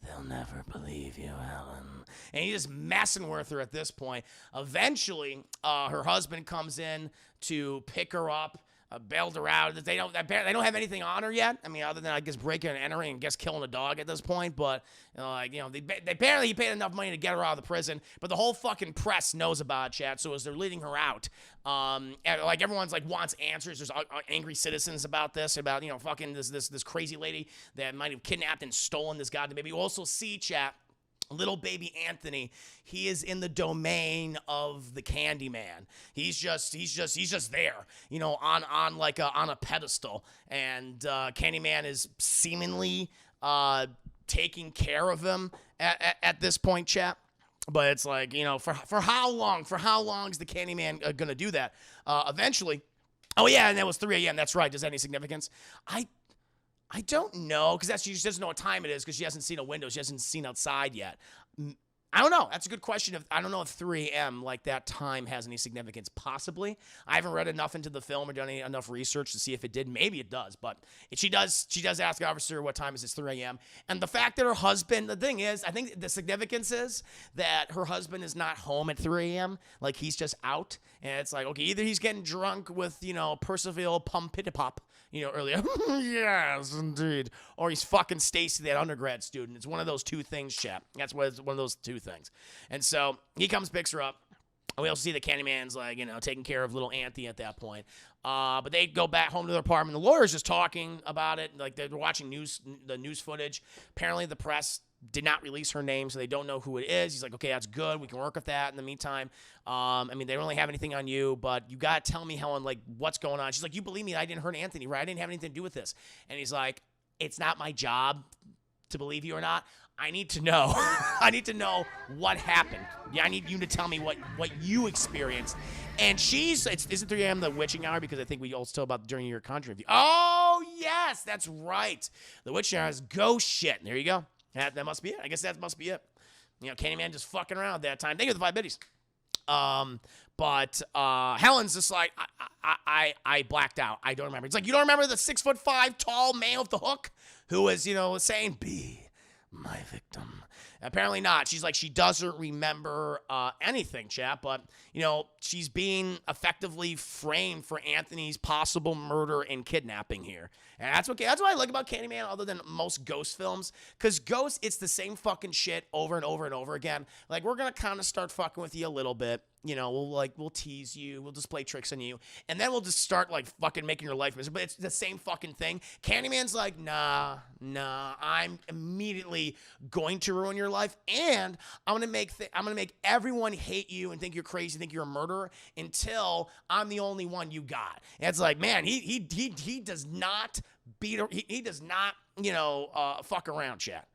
they'll never believe you, Helen. And he's just messing with her at this point. Eventually, her husband comes in to pick her up, bailed her out. They don't have anything on her yet. I mean, other than I guess breaking and entering and killing a dog at this point. But they apparently he paid enough money to get her out of the prison. But the whole fucking press knows about it, chat. So as they're leading her out, everyone's wants answers. There's angry citizens about this, about fucking this crazy lady that might have kidnapped and stolen this goddamn baby. You also see, chat, little baby Anthony, he is in the domain of the Candyman. He's just there, on a pedestal. And Candyman is seemingly taking care of him at this point, chap. But it's like, for how long? For how long is the Candyman gonna do that? Eventually. Oh yeah, and that was 3 a.m. That's right. Does that have any significance? I don't know, because she doesn't know what time it is, because she hasn't seen a window. She hasn't seen outside yet. I don't know. That's a good question. I don't know if 3 a.m., that time has any significance. Possibly. I haven't read enough into the film or done enough research to see if it did. Maybe it does, but she does ask the officer what time is it, 3 a.m. And the fact that her husband, the thing is, I think the significance is that her husband is not home at 3 a.m. He's just out. And it's like, okay, either he's getting drunk with, Percival Pumpitipop, earlier. Yes, indeed. Or he's fucking Stacy, that undergrad student. It's one of those two things, chap. That's what it's one of those two things. And so he comes, picks her up. And we also see the Candyman's taking care of little Anthony at that point. But they go back home to their apartment. The lawyer's just talking about it. They're watching the news footage. Apparently the press did not release her name, so they don't know who it is. He's like, okay, that's good. We can work with that. In the meantime, they don't really have anything on you, but you got to tell me, Helen, what's going on? She's like, you believe me, I didn't hurt Anthony, right? I didn't have anything to do with this. And he's like, it's not my job to believe you or not. I need to know. I need to know what happened. Yeah, I need you to tell me what you experienced. And isn't 3 a.m. the witching hour? Because I think we all still about during your Conjuring review. Oh, yes, that's right. The witching hour is ghost shit. There you go. That must be it. I guess that must be it. Candyman just fucking around at that time. Thank you for the 5 biddies. But Helen's just like, I blacked out. I don't remember. It's like, you don't remember the 6'5" tall man with the hook who was, saying, be my victim. Apparently not. She's like, she doesn't remember anything, chap, but, she's being effectively framed for Anthony's possible murder and kidnapping here. And that's okay. That's what I like about Candyman, other than most ghost films, because Ghost, it's the same fucking shit over and over and over again. We're going to kind of start fucking with you a little bit. We'll tease you, we'll just play tricks on you, and then we'll just start fucking making your life miserable. But it's the same fucking thing. Candyman's like, nah, I'm immediately going to ruin your life, and I'm gonna make everyone hate you and think you're crazy, think you're a murderer, until I'm the only one you got. And it's like, man, he does not he does not fuck around, chat.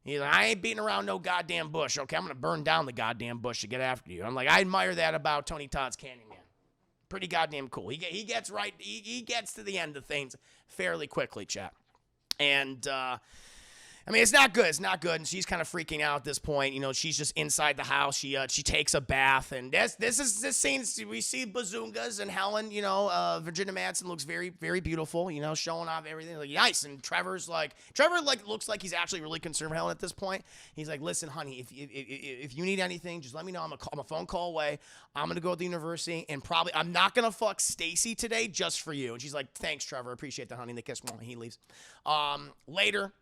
He's like, I ain't beating around no goddamn bush. Okay, I'm going to burn down the goddamn bush to get after you. I'm like, I admire that about Tony Todd's Candyman. Pretty goddamn cool. He gets right. He gets to the end of things fairly quickly, chap. And it's not good. It's not good. And she's kind of freaking out at this point. She's just inside the house. She takes a bath. And this scene, we see Bazungas and Helen, Virginia Madsen looks very, very beautiful, showing off everything. Nice. And Trevor looks like he's actually really concerned with Helen at this point. He's like, listen, honey, if you need anything, just let me know. I'm a phone call away. I'm going to go to the university, and I'm not going to fuck Stacy today just for you. And she's like, thanks, Trevor. Appreciate that, honey. And they kiss when he leaves. Later,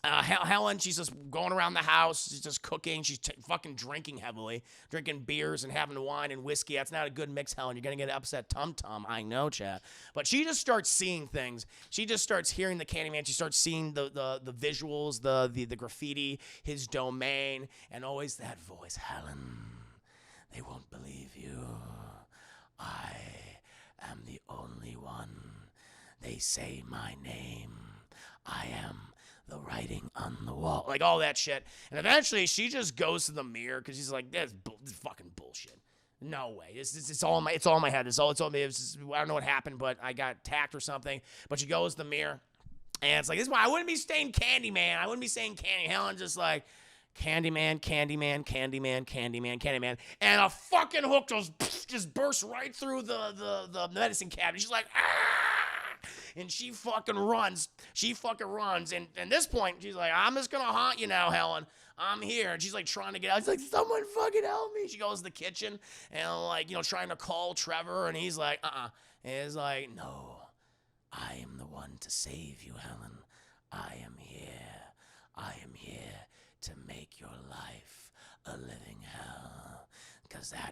Helen, she's just going around the house. She's just cooking. She's fucking drinking heavily. Drinking beers and having wine and whiskey. That's not a good mix, Helen. You're going to get upset tum-tum. I know, chat. But she just starts seeing things. She just starts hearing the Candyman. She starts seeing the visuals, the graffiti, his domain, and always that voice, Helen, they won't believe you. I am the only one. They say my name. I am the writing on the wall, all that shit. And eventually she just goes to the mirror because she's like, this fucking bullshit. No way. It's all in my head. It's all me. I don't know what happened, but I got attacked or something. But she goes to the mirror, and it's like, this is why I wouldn't be saying Candyman. I wouldn't be saying Candy. Helen's just like, Candyman, Candyman, Candyman, Candyman, Candyman. And a fucking hook goes, pfft, just bursts right through the medicine cabinet. She's like, ah! And she fucking runs. And at this point, she's like, I'm just gonna haunt you now, Helen. I'm here. And she's like trying to get out. She's like, someone fucking help me. She goes to the kitchen and like, trying to call Trevor. And he's like, And he's like, no, I am the one to save you, Helen. I am here. I am here to make your life a living hell.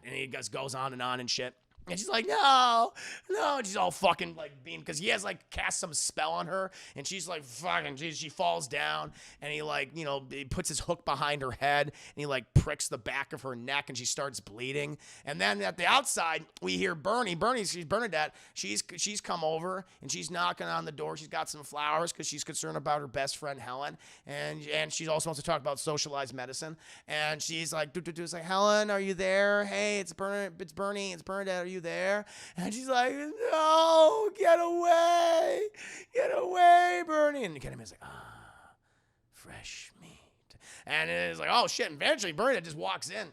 And he just goes on and shit. And she's like, no. And she's all fucking like being, because he has like cast some spell on her. And she's like, fucking, she falls down. And he like, he puts his hook behind her head. And he like pricks the back of her neck. And she starts bleeding. And then at the outside, we hear she's Bernadette. She's come over and she's knocking on the door. She's got some flowers because she's concerned about her best friend, Helen. And she also wants to talk about socialized medicine. And she's like, it's like, Helen, are you there? Hey, it's Bernie. It's Bernadette. Are you there? And she's like, no, get away, Bernie. And Candyman's like, fresh meat. And it's like, oh shit. And eventually Bernie just walks in.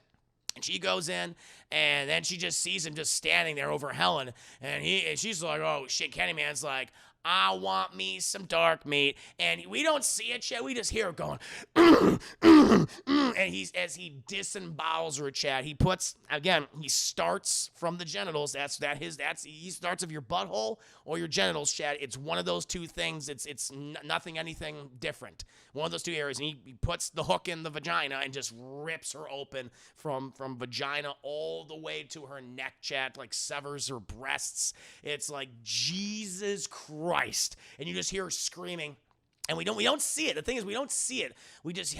And she goes in, and then she just sees him just standing there over Helen. And she's like, oh shit. Candyman's like, I want me some dark meat. And we don't see it yet. We just hear it going, and as he disembowels her, Chad, he starts from the genitals. He starts of your butthole or your genitals, Chad. It's one of those two things. It's nothing, anything different. One of those two areas. And he puts the hook in the vagina and just rips her open from vagina all the way to her neck, Chad, like severs her breasts. It's like, Jesus Christ. And you just hear her screaming. And we don't see it. The thing is, we don't see it. We just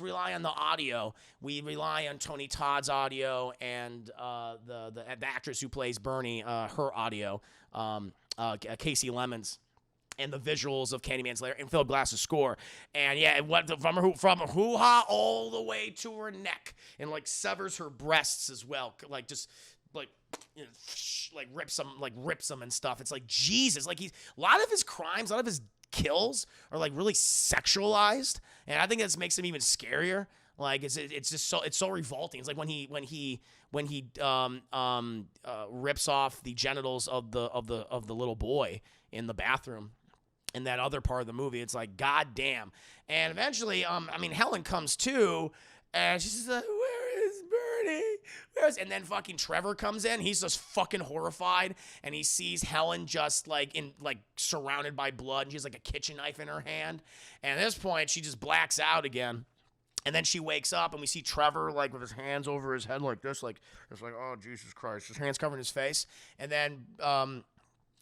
rely on the audio. We rely on Tony Todd's audio and the actress who plays Bernie, her audio, Casey Lemons, and the visuals of Candyman's lair and Philip Glass's score. And yeah, it went from her hoo-ha all the way to her neck and like severs her breasts as well. Like just like, like rips them and stuff. It's like, Jesus, like a lot of his crimes, a lot of his kills are like really sexualized, and I think that makes him even scarier. Like it's just so revolting. It's like when he rips off the genitals of the little boy in the bathroom in that other part of the movie. It's like, God damn. And eventually Helen comes to, and she's like, where is Bernie? And then fucking Trevor comes in. He's just fucking horrified, and he sees Helen just like surrounded by blood, and she has like a kitchen knife in her hand. And at this point, she just blacks out again. And then she wakes up, and we see Trevor like with his hands over his head like this, like it's like, oh Jesus Christ, his hands covering his face. And then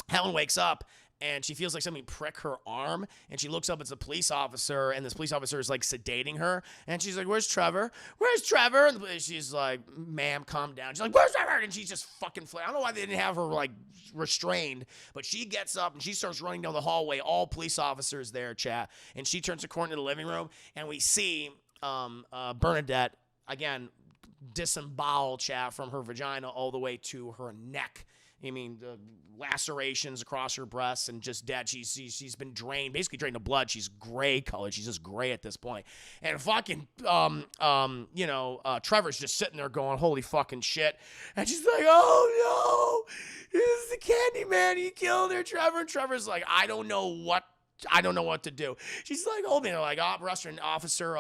Helen wakes up, and she feels like something prick her arm, and she looks up, it's a police officer, and this police officer is like sedating her, and she's like, where's Trevor? And she's like, ma'am, calm down. She's like, where's Trevor? And she's just fucking I don't know why they didn't have her like restrained, but she gets up and she starts running down the hallway, all police officers there, chat, and she turns a corner to the living room, and we see Bernadette again disembowel, chat, from her vagina all the way to her neck. I mean, the lacerations across her breasts and just dead. She's been basically drained of blood. She's gray colored. She's just gray at this point. And fucking, Trevor's just sitting there going, holy fucking shit. And she's like, oh no, this is the Candyman. He killed her, Trevor. And Trevor's like, I don't know what to do. She's like, hold me. They're like, restaurant officer,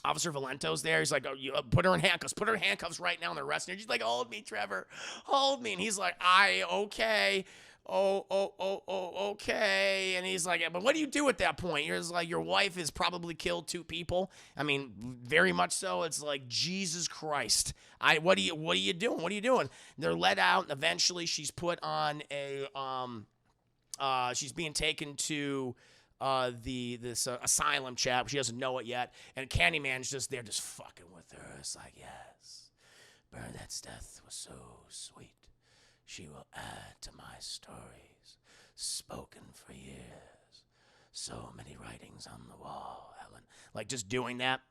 Officer Valento's there. He's like, oh, put her in handcuffs. Put her in handcuffs right now, and they're arresting her. She's like, hold me, Trevor. Hold me. And he's like, okay. Okay. And he's like, but what do you do at that point? You're just like, your wife has probably killed 2 people. I mean, very much so. It's like, Jesus Christ. What are you doing? What are you doing? They're let out. Eventually, she's put on she's being taken to this asylum, chat. She doesn't know it yet, and Candyman's just there, just fucking with her. It's like, yes, Bernadette's death was so sweet. She will add to my stories, spoken for years. So many writings on the wall, Helen. Like just doing that.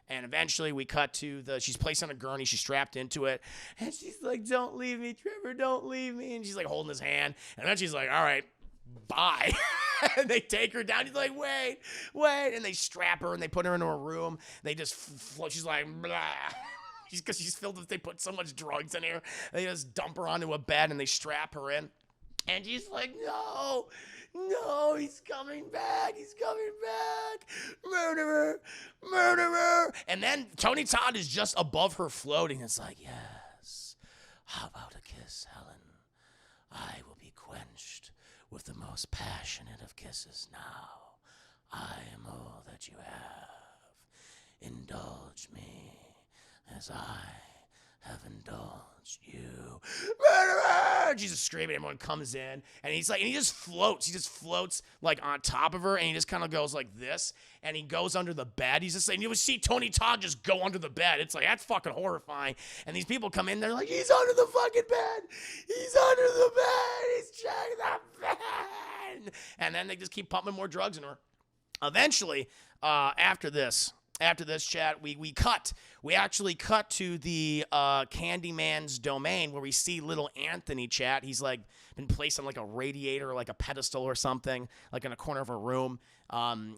And eventually we cut to she's placed on a gurney. She's strapped into it. And she's like, don't leave me, Trevor, don't leave me. And she's like holding his hand. And then she's like, all right, bye. And they take her down. He's like, wait. And they strap her and they put her into a room. They just float. She's like, blah. because she's filled with, they put so much drugs in here. They just dump her onto a bed and they strap her in. And she's like, no, he's coming back. He's coming back. Murderer, murderer. And then Tony Todd is just above her floating. It's like, yes, how about a kiss, Helen? I will be quenched with the most passionate of kisses now. I am all that you have. Indulge me as I have indulged you. Murderer! Jesus screaming. Everyone comes in, and he's like, and he just floats. He just floats like on top of her, and he just kind of goes like this, and he goes under the bed. He's just like, you would see Tony Todd just go under the bed. It's like, that's fucking horrifying. And these people come in, they're like, he's under the fucking bed. He's under the bed. He's checking the bed. And then they just keep pumping more drugs in her. Eventually, after this chat, we actually cut to the Candyman's domain where we see little Anthony, chat. He's like been placed on like a radiator or like a pedestal or something, like in a corner of a room.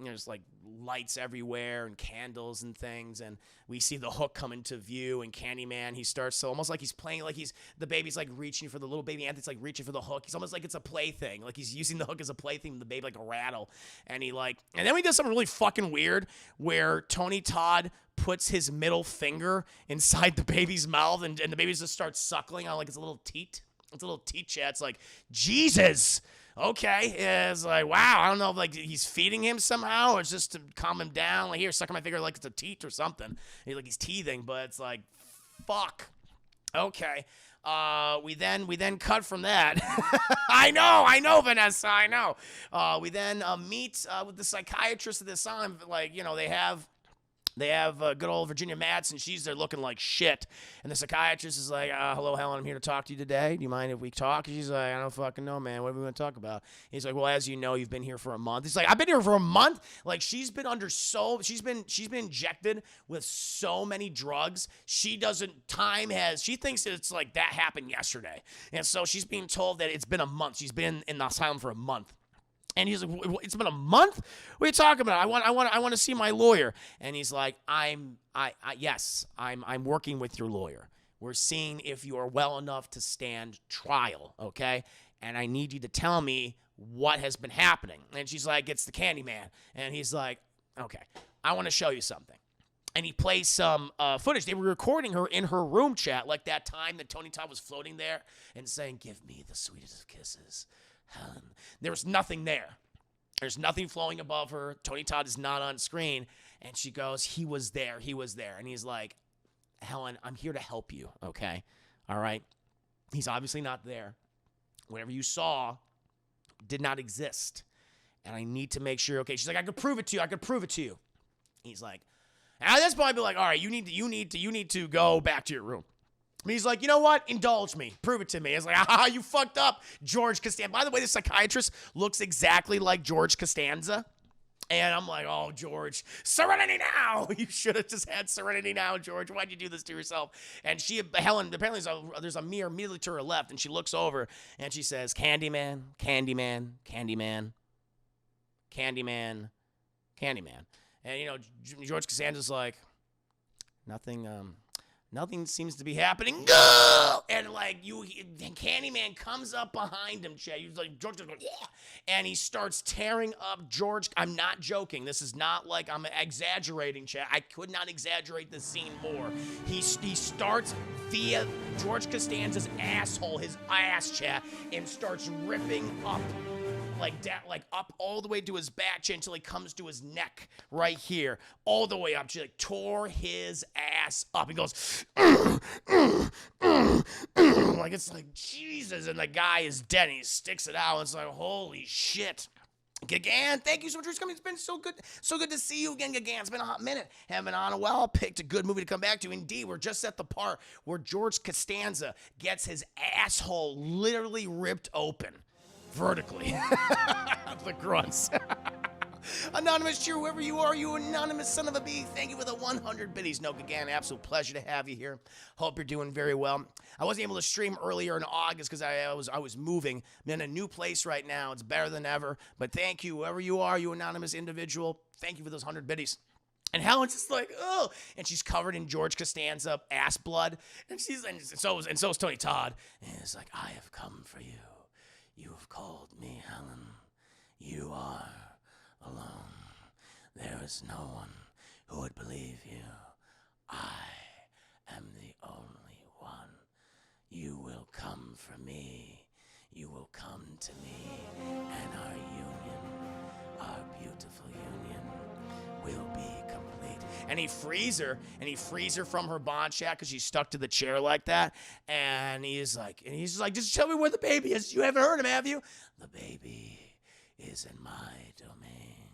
There's like lights everywhere and candles and things, and we see the hook come into view, and Candyman, he starts so almost like he's playing, like the baby's like reaching for the little baby Anthony's like reaching for the hook. He's almost like it's a plaything, like he's using the hook as a plaything, the baby like a rattle, and then we did something really fucking weird where Tony Todd puts his middle finger inside the baby's mouth, and the baby just starts suckling on like it's a little teat. It's a little teat, chat. It's like, Jesus. Okay, it's like, wow, I don't know if like he's feeding him somehow or it's just to calm him down. Like, here, suck on my finger like it's a teat or something. He's teething, but it's like, fuck. Okay. We then cut from that. I know, Vanessa, I know. We then meet with the psychiatrist at this time. Like, they have good old Virginia Madsen. She's there looking like shit. And the psychiatrist is like, hello, Helen, I'm here to talk to you today. Do you mind if we talk? And she's like, I don't fucking know, man. What are we going to talk about? He's like, well, as you know, you've been here for a month. He's like, I've been here for a month? Like, she's been injected with so many drugs. She thinks that it's like that happened yesterday. And so she's being told that it's been a month. She's been in the asylum for a month. And he's like, it's been a month? What are you talking about? I want to see my lawyer. And he's like, yes, I'm working with your lawyer. We're seeing if you are well enough to stand trial, okay? And I need you to tell me what has been happening. And she's like, it's the Candyman. And he's like, okay, I want to show you something. And he plays some footage. They were recording her in her room, chat, like that time that Tony Todd was floating there and saying, give me the sweetest of kisses, Helen. There was nothing there. There's nothing flowing above her. Tony Todd is not on screen. And she goes, he was there. And he's like, Helen, I'm here to help you, okay? All right? He's obviously not there. Whatever you saw did not exist. And I need to make sure, okay? She's like, I could prove it to you. He's like, and at this point, I'd be like, all right, you need to go back to your room. And he's like, you know what? Indulge me. Prove it to me. It's like, you fucked up, George Costanza. By the way, the psychiatrist looks exactly like George Costanza. And I'm like, oh, George, serenity now. You should have just had serenity now, George. Why'd you do this to yourself? And Helen, apparently there's a mirror immediately to her left, and she looks over, and she says, Candyman, Candyman, Candyman, Candyman, Candyman. And, George Costanza's like, nothing seems to be happening. And like Candyman comes up behind him, Chad. He's like, George goes, yeah. And he starts tearing up George. I'm not joking. This is not like I'm exaggerating, Chad. I could not exaggerate this scene more. He starts via George Costanza's asshole, his ass, Chad, and starts ripping up like that, like up all the way to his back chin until he comes to his neck right here, all the way up. She like tore his ass up. He goes, like it's like Jesus, and the guy is dead. And he sticks it out. It's like holy shit. Gagan, thank you so much for coming. It's been so good to see you again, Gagan. It's been a hot minute. Haven't been on a while. Picked a good movie to come back to. Indeed, we're just at the part where George Costanza gets his asshole literally ripped open. Vertically. The grunts. Anonymous cheer, whoever you are, you anonymous son of a bee. Thank you for the 100 biddies. No, again, absolute pleasure to have you here. Hope you're doing very well. I wasn't able to stream earlier in August because I was moving. I'm in a new place right now. It's better than ever. But thank you, whoever you are, you anonymous individual. Thank you for those 100 biddies. And Helen's just like, oh, and she's covered in George Costanza ass blood, and so is Tony Todd. And it's like, I have come for you. You have called me, Helen. You are alone. There is no one who would believe you. I am the only one. You will come for me. You will come to me, and our union, our beautiful union, will be complete. And he frees her from her bond shack because she's stuck to the chair like that. And he's like, just tell me where the baby is. You haven't heard him, have you? The baby is in my domain,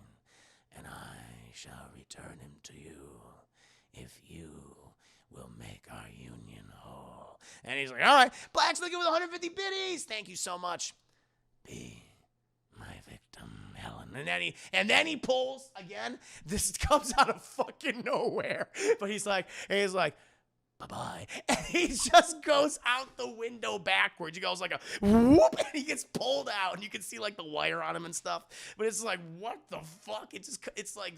and I shall return him to you if you will make our union whole. And he's like, all right, Black's looking with 150 biddies. Thank you so much. Be my victim, Helen. And then he pulls again. This comes out of fucking nowhere. But he's like, bye-bye. And he just goes out the window backwards. He goes like a whoop, and he gets pulled out. And you can see like the wire on him and stuff. But it's like, what the fuck? It's like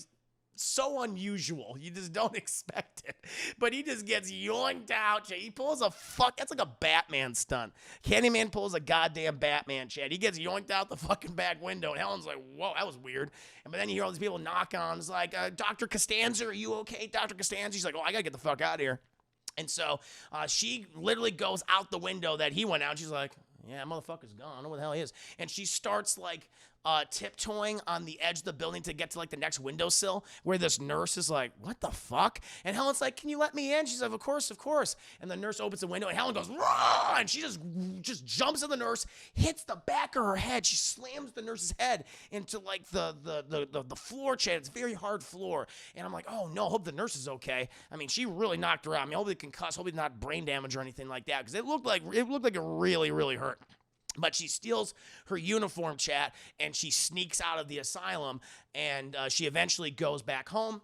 so unusual. You just don't expect it. But he just gets yoinked out. He pulls that's like a Batman stunt. Candyman pulls a goddamn Batman, Chad. He gets yoinked out the fucking back window, and Helen's like, whoa, that was weird. But then you hear all these people knock on. It's like, Dr. Costanza, are you okay? Dr. Costanza? She's like, oh, I gotta get the fuck out of here. And so she literally goes out the window that he went out. She's like, yeah, that motherfucker's gone. I don't know where the hell he is. And she starts like tiptoeing on the edge of the building to get to like the next windowsill where this nurse is like, what the fuck? And Helen's like, can you let me in? She's like, of course. And the nurse opens the window and Helen goes, rah! And she just jumps at the nurse, hits the back of her head. She slams the nurse's head into like the floor, Chad. It's very hard floor. And I'm like, oh no, hope the nurse is okay. I mean, she really knocked her out. I mean, hopefully concussed, hopefully not brain damage or anything like that, because it looked like it really, really hurt. But she steals her uniform, chat, and she sneaks out of the asylum, and she eventually goes back home.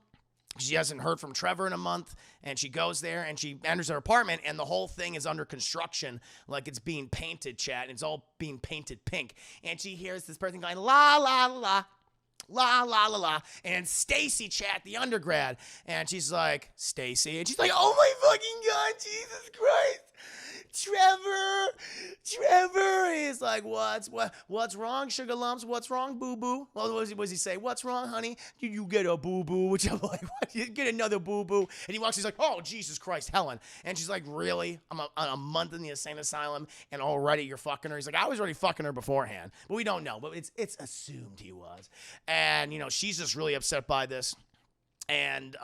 She hasn't heard from Trevor in a month, and she goes there, and she enters her apartment, and the whole thing is under construction, like it's being painted, chat, and it's all being painted pink. And she hears this person going, la, la, la, la, la, la, la, and Stacy, chat, the undergrad, and she's like, Stacy, and she's like, oh my fucking God, Jesus Christ. Trevor. He's like, what's wrong, sugar lumps? What's wrong, boo-boo? Well, what does he say? What's wrong, honey? Did you get a boo-boo? Which I'm like, what? You get another boo-boo? And he walks, he's like, oh, Jesus Christ, Helen. And she's like, really? I'm a month in the insane asylum, and already you're fucking her? He's like, I was already fucking her beforehand. But we don't know. But it's assumed he was. And, she's just really upset by this. And,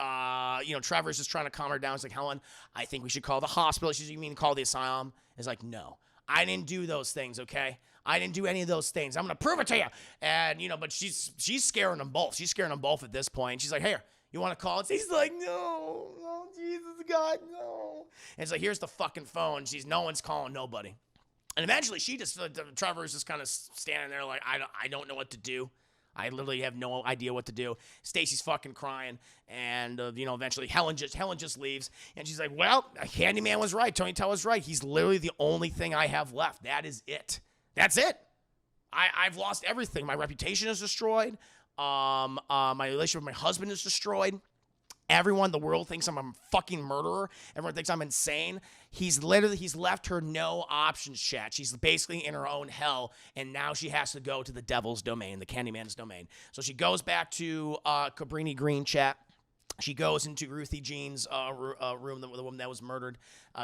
Trevor's just trying to calm her down. He's like, Helen, I think we should call the hospital. She's like, you mean call the asylum? He's like, no, I didn't do those things, okay? I didn't do any of those things. I'm going to prove it to you. And, but she's scaring them both. She's scaring them both at this point. She's like, here, you want to call it? He's like, no, Jesus, God, no. And it's like, here's the fucking phone. No one's calling nobody. And eventually Trevor's just kind of standing there like, I don't know what to do. I literally have no idea what to do. Stacy's fucking crying, and eventually Helen just leaves, and she's like, "Well, Candyman was right. Tony Todd was right. He's literally the only thing I have left. That is it. That's it. I've lost everything. My reputation is destroyed. My relationship with my husband is destroyed. Everyone, the world thinks I'm a fucking murderer. Everyone thinks I'm insane. He's left her no options, chat. She's basically in her own hell, and now she has to go to the devil's domain, the Candyman's domain. So she goes back to Cabrini Green, chat. She goes into Ruthie Jean's room, the woman that was murdered.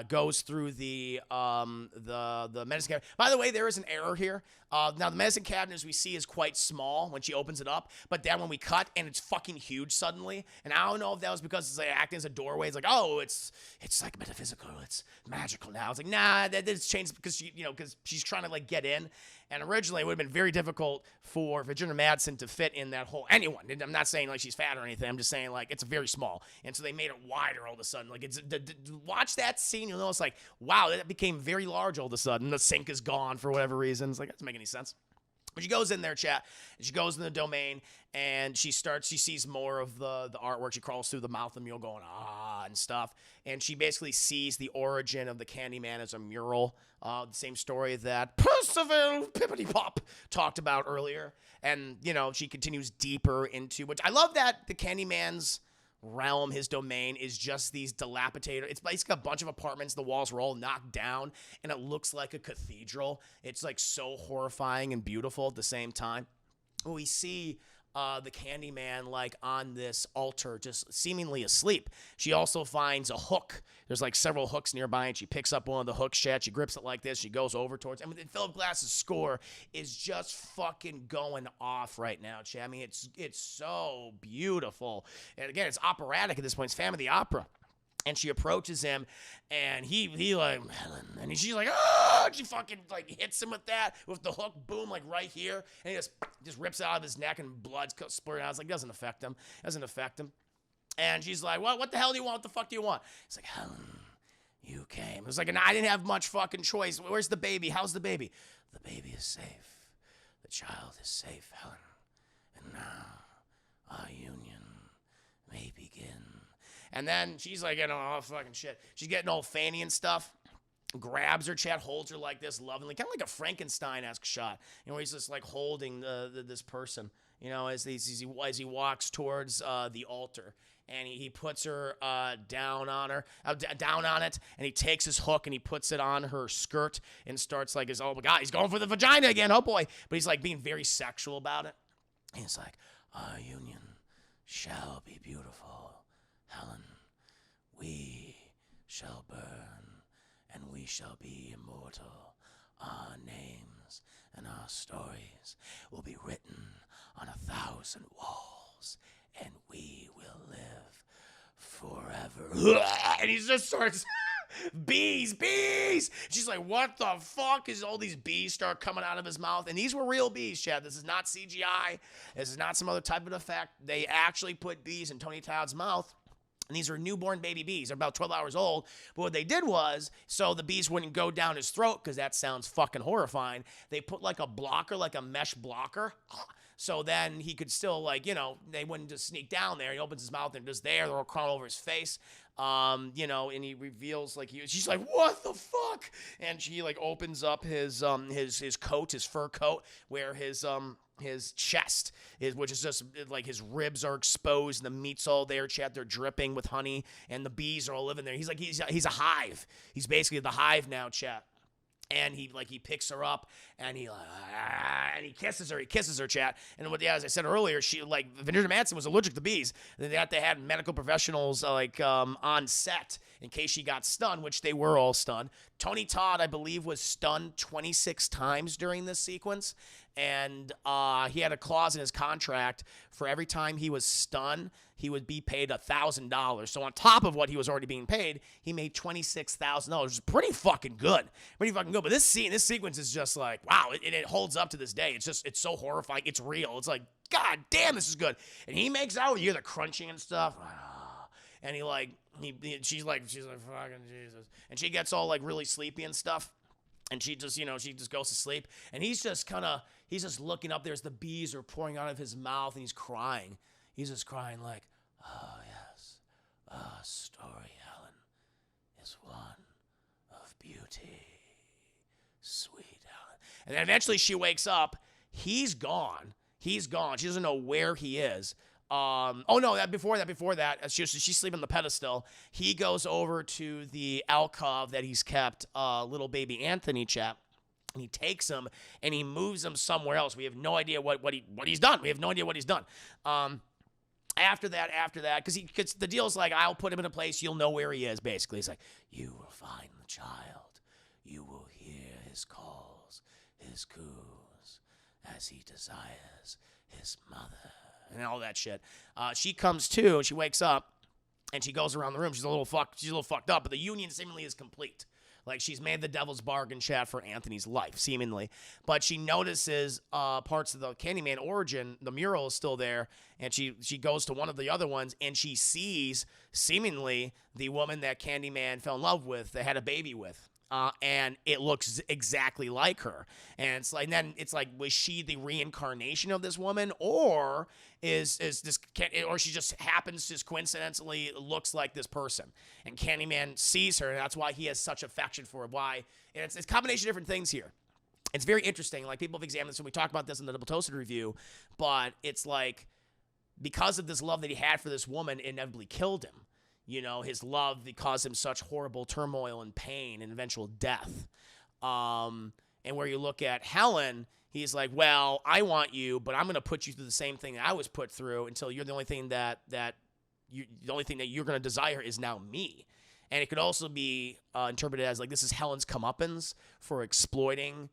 Goes through the medicine cabinet. By the way, there is an error here. Now, the medicine cabinet, as we see, is quite small when she opens it up. But then when we cut, and it's fucking huge suddenly. And I don't know if that was because it's like acting as a doorway. It's like, oh, it's like metaphysical. It's magical now. It's like, nah, that's changed because because she's trying to like get in. And originally, it would have been very difficult for Virginia Madsen to fit in that hole. Anyone. I'm not saying like she's fat or anything. I'm just saying like it's very small. And so they made it wider all of a sudden. Like watch that scene. You'll know it's like, wow, that became very large all of a sudden. The sink is gone for whatever reason. It's like, that doesn't make any sense. But she goes in there, chat, and she goes in the domain, and she sees more of the artwork. She crawls through the mouth of the mule going, and stuff. And she basically sees the origin of the Candyman as a mural. The same story that Percival Pippity Pop talked about earlier. And, she continues deeper into, which I love that the Candyman's realm, his domain is just these dilapidated. It's basically a bunch of apartments. The walls are all knocked down, and it looks like a cathedral. It's like so horrifying and beautiful at the same time. We see the Candyman like on this altar, just seemingly asleep. She also finds a hook. There's like several hooks nearby, and she picks up one of the hooks, chat. She grips it like this. She goes over towards. I mean, Philip Glass's score is just fucking going off right now, chat. I mean, it's so beautiful, and again, it's operatic at this point. It's Phantom of the Opera. And she approaches him, and he like, Helen, and she's like, oh, she fucking like hits him with the hook, boom, like right here, and he just rips it out of his neck, and blood's splurting out. It's like, doesn't affect him. And she's like, what the hell do you want? What the fuck do you want? He's like, Helen, you came. It was like, and I didn't have much fucking choice. Where's the baby? How's the baby? The baby is safe. The child is safe, Helen. And now our union may begin. And then she's like, all fucking shit. She's getting all fanny and stuff. Grabs her, chat, holds her like this lovingly, kind of like a Frankenstein-esque shot. You know, he's just like holding this person, you know, as he walks towards the altar. And he puts her down on it, and he takes his hook and he puts it on her skirt and starts like, oh my God, he's going for the vagina again, oh boy. But he's like being very sexual about it. And he's like, our union shall be beautiful, Helen. We shall burn, and we shall be immortal. Our names and our stories will be written on 1,000 walls, and we will live forever. And he just starts, bees. She's like, what the fuck? Is all these bees start coming out of his mouth? And these were real bees, Chad. This is not CGI. This is not some other type of effect. They actually put bees in Tony Todd's mouth. And these are newborn baby bees. They're about 12 hours old. But what they did was, so the bees wouldn't go down his throat, because that sounds fucking horrifying, they put like a blocker, like a mesh blocker. So then he could still, like, you know, they wouldn't just sneak down there. He opens his mouth and they're just there. They're all crawling over his face. You know, and he reveals, like, she's like, what the fuck? And she, like, opens up his coat, his fur coat, where his chest is, which is just like his ribs are exposed, and the meat's all there, chat. They're dripping with honey, and the bees are all living there. He's like, he's a hive. He's basically the hive now, chat. And he picks her up, and he kisses her, chat. And as I said earlier, she, like, Vanessa Madsen was allergic to bees. They had medical professionals on set in case she got stunned, which they were all stunned. Tony Todd, I believe, was stunned 26 times during this sequence, and he had a clause in his contract for every time he was stunned, he would be paid $1,000. So on top of what he was already being paid, he made $26,000, which is pretty fucking good. But this sequence is just like, wow, it holds up to this day. It's so horrifying. It's real. It's like, God damn, this is good. And he makes out, you hear the crunching and stuff. And she's like, fucking Jesus. And she gets all like really sleepy and stuff. And she just goes to sleep. And he's just looking up. There's the bees are pouring out of his mouth, and he's crying. He's just crying like, oh, yes, our story, Helen, is one of beauty. Sweet Helen. And then eventually she wakes up. He's gone. She doesn't know where he is. Before that, she's sleeping on the pedestal. He goes over to the alcove that he's kept little baby Anthony, chap. And he takes him and he moves him somewhere else. We have no idea what he's done. We have no idea what he's done. After that, because the deal's like, I'll put him in a place you'll know where he is, basically. He's like, you will find the child. You will hear his calls, his coos, as he desires his mother, and all that shit. She comes to, and she wakes up, and she goes around the room. She's a little fucked up, but the union seemingly is complete. Like, she's made the devil's bargain, chat, for Anthony's life, seemingly. But she notices parts of the Candyman origin. The mural is still there. And she goes to one of the other ones, and she sees, seemingly, the woman that Candyman fell in love with, that had a baby with. And it looks exactly like her. And it's like, was she the reincarnation of this woman? Or is this, or she just happens, just coincidentally looks like this person. And Candyman sees her, and that's why he has such affection for her. Why? And it's a combination of different things here. It's very interesting. Like, people have examined this, and we talked about this in the Double Toasted review, but it's like, because of this love that he had for this woman, it inevitably killed him. You know, his love that caused him such horrible turmoil and pain and eventual death. And where you look at Helen, he's like, well, I want you, but I'm going to put you through the same thing that I was put through until you're the only thing that you're going to desire is now me. And it could also be interpreted as like, this is Helen's comeuppance for exploiting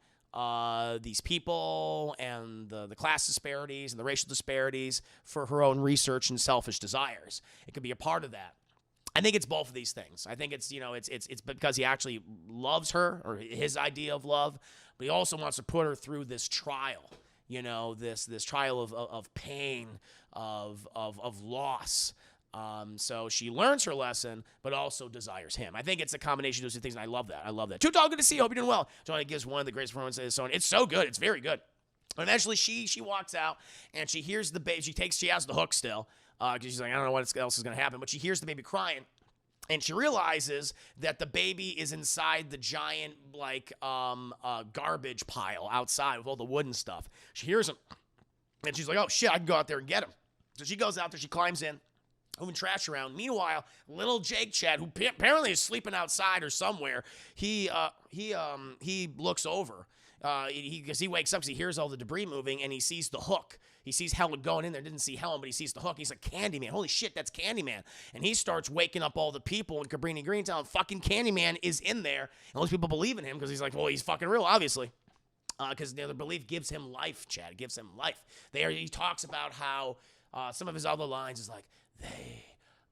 these people and the class disparities and the racial disparities for her own research and selfish desires. It could be a part of that. I think it's both of these things. I think it's, you know, it's because he actually loves her, or his idea of love, but he also wants to put her through this trial, you know, this trial of pain, of loss. So she learns her lesson, but also desires him. I think it's a combination of those two things, and I love that. I love that. Too Tall, good to see you. Hope you're doing well. Johnny gives one of the greatest performances. So it's so good. It's very good. And eventually she walks out, and she hears the baby. She has the hook still, because she's like, I don't know what else is going to happen. But she hears the baby crying, and she realizes that the baby is inside the giant, like, garbage pile outside with all the wood and stuff. She hears him, and she's like, oh, shit, I can go out there and get him. So she goes out there. She climbs in, moving trash around. Meanwhile, little Jake Chad, who apparently is sleeping outside or somewhere, he looks over. Because he wakes up because he hears all the debris moving, and he sees the hook. He sees Helen going in there. Didn't see Helen, but he sees the hook. He's like, Candyman. Holy shit, that's Candyman. And he starts waking up all the people in Cabrini Green telling fucking Candyman is in there. And those people believe in him because he's like, well, he's fucking real, obviously. Because the belief gives him life, Chad. It gives him life. He talks about how some of his other lines is like, they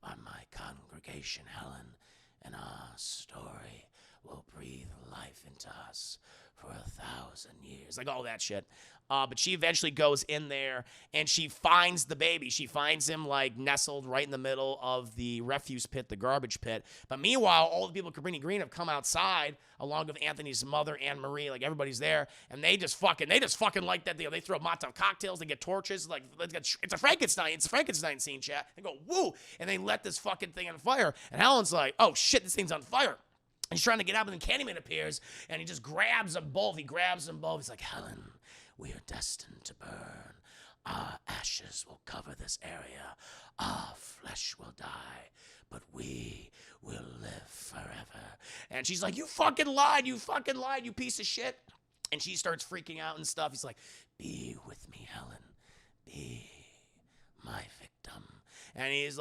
are my congregation, Helen, and our story will breathe life into us for 1,000 years. Like all that shit. But she eventually goes in there, and she finds the baby. She finds him, like, nestled right in the middle of the refuse pit, the garbage pit. But meanwhile, all the people at Cabrini Green have come outside, along with Anthony's mother, Anne Marie. Like, everybody's there. And they just fucking like that deal. They throw Molotov cocktails. They get torches. Like, it's a Frankenstein scene, chat. They go, woo! And they let this fucking thing on fire. And Helen's like, oh, shit, this thing's on fire. And he's trying to get out, and then Candyman appears, and he just grabs them both. He's like, Helen, we are destined to burn. Our ashes will cover this area. Our flesh will die, but we will live forever. And she's like, you fucking lied, you piece of shit. And she starts freaking out and stuff. He's like, be with me, Helen. Be my victim. And she's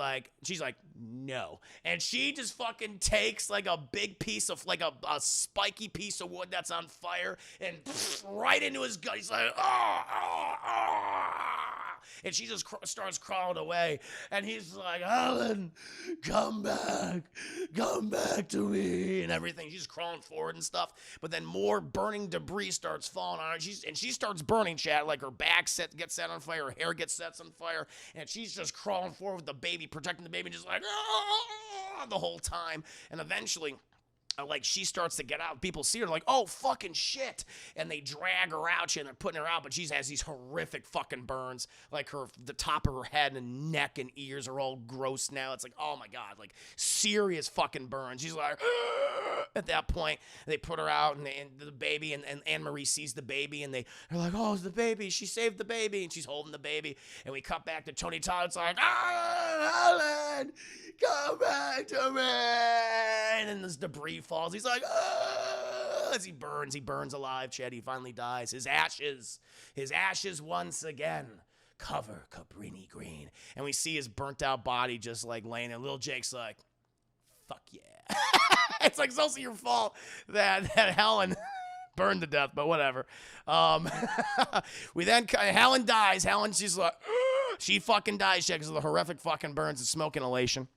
like, no. And she just fucking takes like a big piece of, like a spiky piece of wood that's on fire and right into his gut. He's like, and she just starts crawling away. And he's like, Helen, come back to me, and everything. She's crawling forward and stuff. But then more burning debris starts falling on her. She starts burning, chat. Like her back gets set on fire, her hair gets set on fire, and she's just crawling forward with the baby, protecting the baby, just like the whole time. And eventually, like, she starts to get out. People see her like, oh, fucking shit. And they drag her out, and they're putting her out, but she has these horrific fucking burns. Like, the top of her head and neck and ears are all gross now. It's like, oh my God, like, serious fucking burns. She's like, at that point, they put her out, and the baby, and Anne-Marie sees the baby, and they're like, oh, it's the baby. She saved the baby, and she's holding the baby. And we cut back to Tony Todd. It's like, Helen, come back to me. And then this debris falls. He's like, as he burns alive, Chad. He finally dies. His ashes once again cover Cabrini Green. And we see his burnt out body just like laying there. Little Jake's like, fuck yeah. It's like, it's also your fault that Helen burned to death, but whatever. Helen dies. She's like, she fucking dies, Chad, because of the horrific fucking burns and smoke inhalation.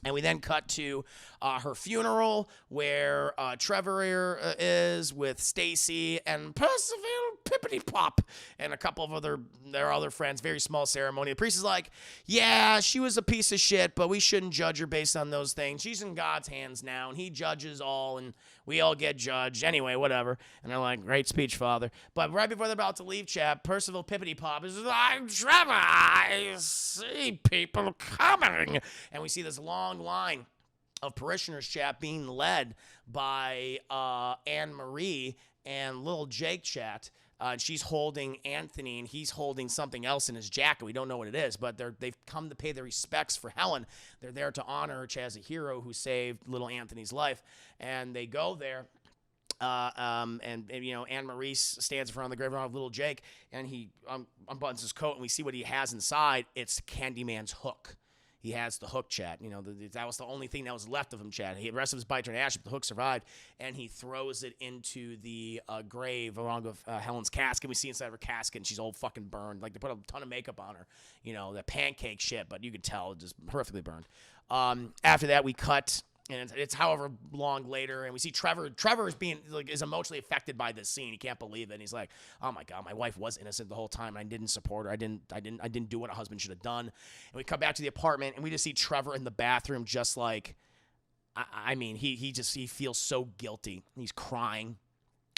And we then cut to her funeral, where Trevor is with Stacy and Percival Pippity Pop and a couple of their other friends. Very small ceremony. The priest is like, yeah, she was a piece of shit, but we shouldn't judge her based on those things. She's in God's hands now, and he judges all, and we all get judged. Anyway, whatever. And they're like, great speech, Father. But right before they're about to leave, chap, Percival Pippity Pop is like, Trevor, I see people coming. And we see this long line of parishioners, chat, being led by Anne Marie and little Jake, chat. And she's holding Anthony, and he's holding something else in his jacket. We don't know what it is, but they've come to pay their respects for Helen. They're there to honor her as a hero who saved little Anthony's life. And they go there. And you know, Anne Maurice stands in front of the grave of little Jake, and he unbuttons his coat, and we see what he has inside. It's Candyman's hook. He has the hook, chat. You know, that was the only thing that was left of him, chat. The rest of his body turned to ash, but the hook survived, and he throws it into the grave along with Helen's casket. We see inside of her casket, and she's all fucking burned. Like, they put a ton of makeup on her. You know, the pancake shit, but you can tell, just horrifically burned. After that, we cut... And it's however long later, and we see Trevor. Trevor is emotionally affected by this scene. He can't believe it. And he's like, "Oh my God, my wife was innocent the whole time, and I didn't support her. I didn't do what a husband should have done." And we come back to the apartment, and we just see Trevor in the bathroom, just like, I mean, he feels so guilty. He's crying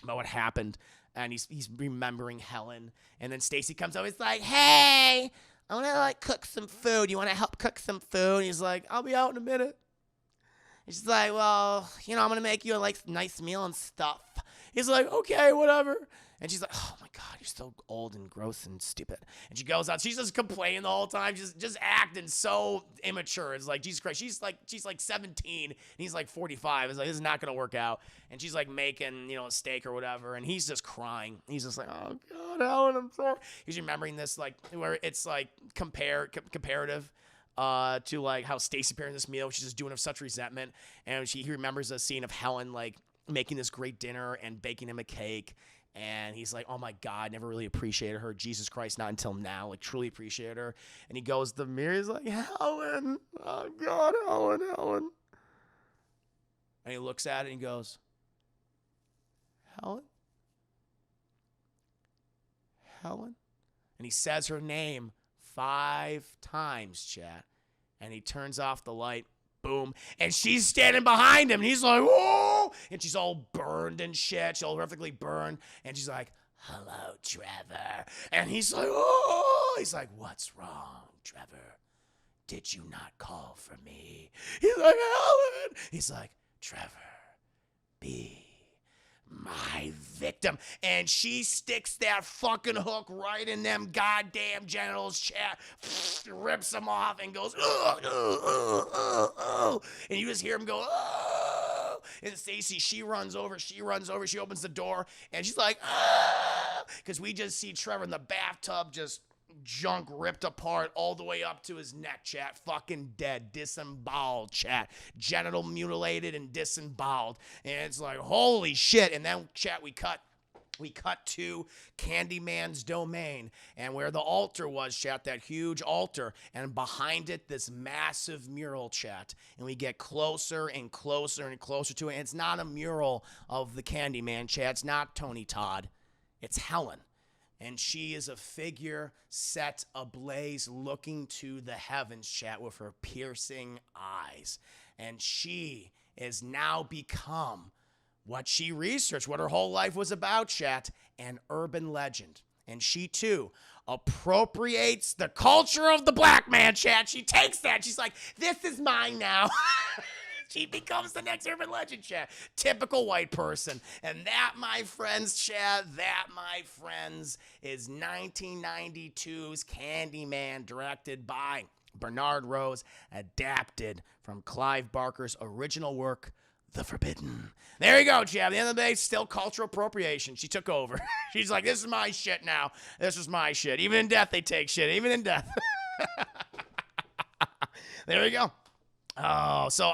about what happened, and he's remembering Helen. And then Stacy comes over. He's like, "Hey, I want to cook some food. You want to help cook some food?" And he's like, "I'll be out in a minute." She's like, "Well, you know, I'm going to make you a nice meal and stuff." He's like, "Okay, whatever." And she's like, "Oh my God, you're so old and gross and stupid." And she goes out. She's just complaining the whole time, just acting so immature. It's like, Jesus Christ. She's like 17, and he's like 45. It's like, this is not going to work out. And she's like making, you know, a steak or whatever, and he's just crying. He's just like, "Oh God, Helen, I'm sorry." He's remembering this, like, where it's like comparative. To like how Stacy preparing this meal, she's just doing it with such resentment, and he remembers a scene of Helen like making this great dinner and baking him a cake, and he's like, "Oh my God, never really appreciated her. Jesus Christ, not until now, like truly appreciated her." And he goes to the mirror, he's like, "Helen, oh God, Helen." And he looks at it and he goes, "Helen? Helen?" And he says her name 5 times, chat. And he turns off the light. Boom. And she's standing behind him. And he's like, "Whoa!" And she's all burned and shit. She's all horrifically burned. And she's like, "Hello, Trevor." And he's like, "Oh." He's like, "What's wrong, Trevor? Did you not call for me?" He's like, "Helen." He's like, "Trevor, be my victim." And she sticks that fucking hook right in them goddamn genitals, chat, rips them off and goes, "Ugh, ugh, ugh, ugh, ugh." And you just hear him go, "Oh." And Stacy, she runs over, she opens the door, and she's like, "Ah," because we just see Trevor in the bathtub, just junk ripped apart all the way up to his neck, chat. Fucking dead, disemboweled, chat. Genital mutilated and disemboweled. And it's like, holy shit. And then, chat, we cut to Candyman's domain, and where the altar was, chat, that huge altar, and behind it, this massive mural, chat. And we get closer and closer and closer to it. And it's not a mural of the Candyman, chat. It's not Tony Todd. It's Helen. And she is a figure set ablaze, looking to the heavens, chat, with her piercing eyes. And she is now become what she researched, what her whole life was about, chat, an urban legend. And she, too, appropriates the culture of the black man, chat. She takes that. She's like, "This is mine now." She becomes the next urban legend, chat. Typical white person. And that, my friends, chat, is 1992's Candyman, directed by Bernard Rose, adapted from Clive Barker's original work, The Forbidden. There you go, chat. At the end of the day, still cultural appropriation. She took over. She's like, "This is my shit now. This is my shit." Even in death, they take shit. Even in death. There you go. Oh, so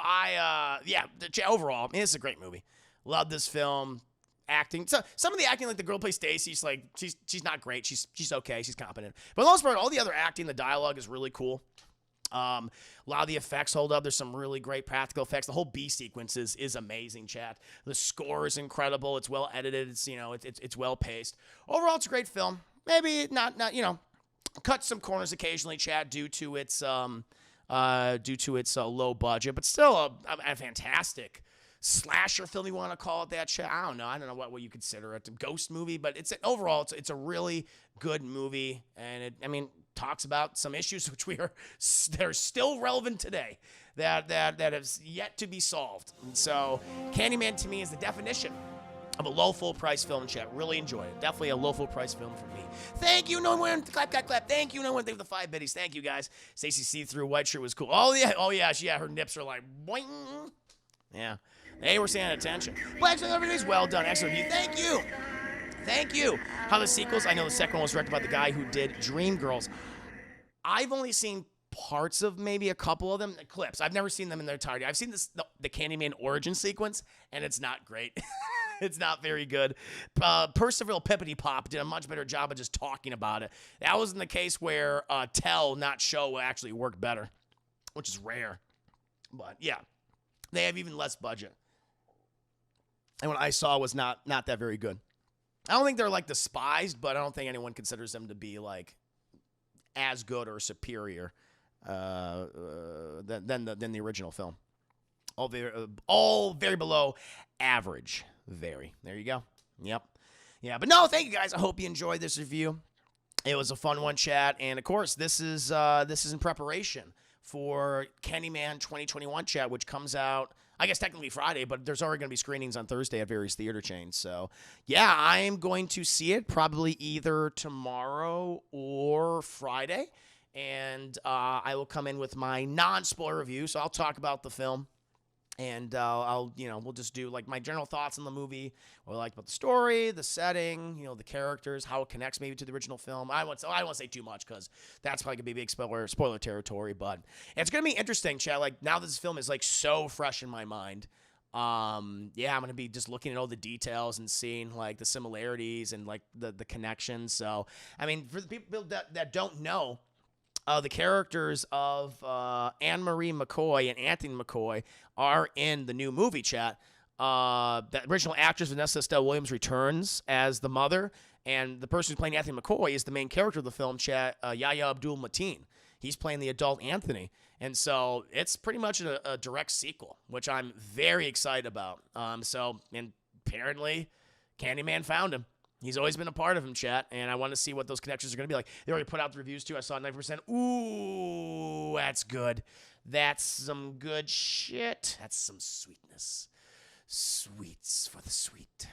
overall, I mean, it's a great movie. Love this film. Acting, so some of the acting, like the girl plays Stacy, she's not great. She's okay. She's competent. But for the most part, all the other acting, the dialogue is really cool. A lot of the effects hold up. There's some really great practical effects. The whole B sequence is amazing, chat. The score is incredible. It's well edited. It's well paced. Overall, it's a great film. Maybe not cut some corners occasionally, chat, due to its low budget, but still a fantastic slasher film, you want to call it that, chat. I don't know what you consider it, a ghost movie, but overall it's a really good movie, and it talks about some issues which they're still relevant today, that have yet to be solved. And so Candyman, to me, is the definition of a low full price film, chat. Really enjoyed it. Definitely a low full price film for me. Thank you, no one. Clap, clap, clap. Thank you, no one. Thank you for the 5 biddies. Thank you, guys. Stacy see-through white shirt was cool. Oh yeah. Her nips are like boing. Yeah. They were saying attention. Black Sun everybody's well done. Excellent review. Thank you. Thank you. How the sequels? I know the second one was directed by the guy who did Dreamgirls. I've only seen parts of maybe a couple of them, the clips. I've never seen them in their entirety. I've seen the Candyman origin sequence, and it's not great. It's not very good. Percival Pippity Pop did a much better job of just talking about it. That wasn't the case where tell, not show, actually worked better, which is rare. But yeah, they have even less budget. And what I saw was not that very good. I don't think they're like despised, but I don't think anyone considers them to be like as good or superior than the original film. All very below average. Very. There you go. Yep. Yeah, but no, thank you guys. I hope you enjoyed this review. It was a fun one, chat, and of course, this is in preparation for Candyman 2021, chat, which comes out, I guess technically Friday, but there's already going to be screenings on Thursday at various theater chains. So, yeah, I'm going to see it probably either tomorrow or Friday, and I will come in with my non-spoiler review. So I'll talk about the film. And we'll just do like my general thoughts on the movie, what I like about the story, the setting, the characters, how it connects maybe to the original film. I don't want to say too much because that's probably gonna be big spoiler territory. But it's gonna be interesting, chat. Like now that this film is like so fresh in my mind, I'm gonna be just looking at all the details and seeing like the similarities and like the connections. So I mean, for the people that don't know. The characters of Anne-Marie McCoy and Anthony McCoy are in the new movie, chat. The original actress Vanessa Estelle Williams returns as the mother, and the person who's playing Anthony McCoy is the main character of the film, chat, Yahya Abdul-Mateen. He's playing the adult Anthony. And so it's pretty much a direct sequel, which I'm very excited about. And apparently Candyman found him. He's always been a part of him, chat, and I want to see what those connections are going to be like. They already put out the reviews, too. I saw 90%. Ooh, that's good. That's some good shit. That's some sweetness. Sweets for the sweet.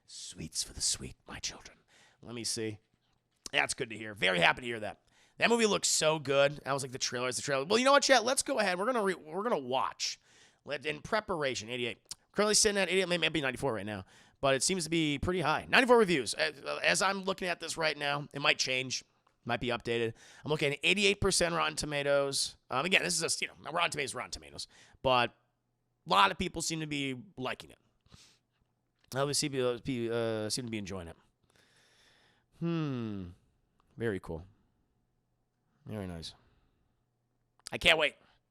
Sweets for the sweet, my children. Let me see. That's good to hear. Very happy to hear that. That movie looks so good. That was like the trailer. Well, you know what, chat? Let's go ahead. We're gonna watch. In preparation, 88. Currently sitting at 88, maybe 94 right now. But it seems to be pretty high. 94 reviews. As I'm looking at this right now, it might change, might be updated. I'm looking at 88% Rotten Tomatoes. Again, this is just, Rotten Tomatoes. But a lot of people seem to be liking it. Others seem to be enjoying it. Very cool. Very nice. I can't wait.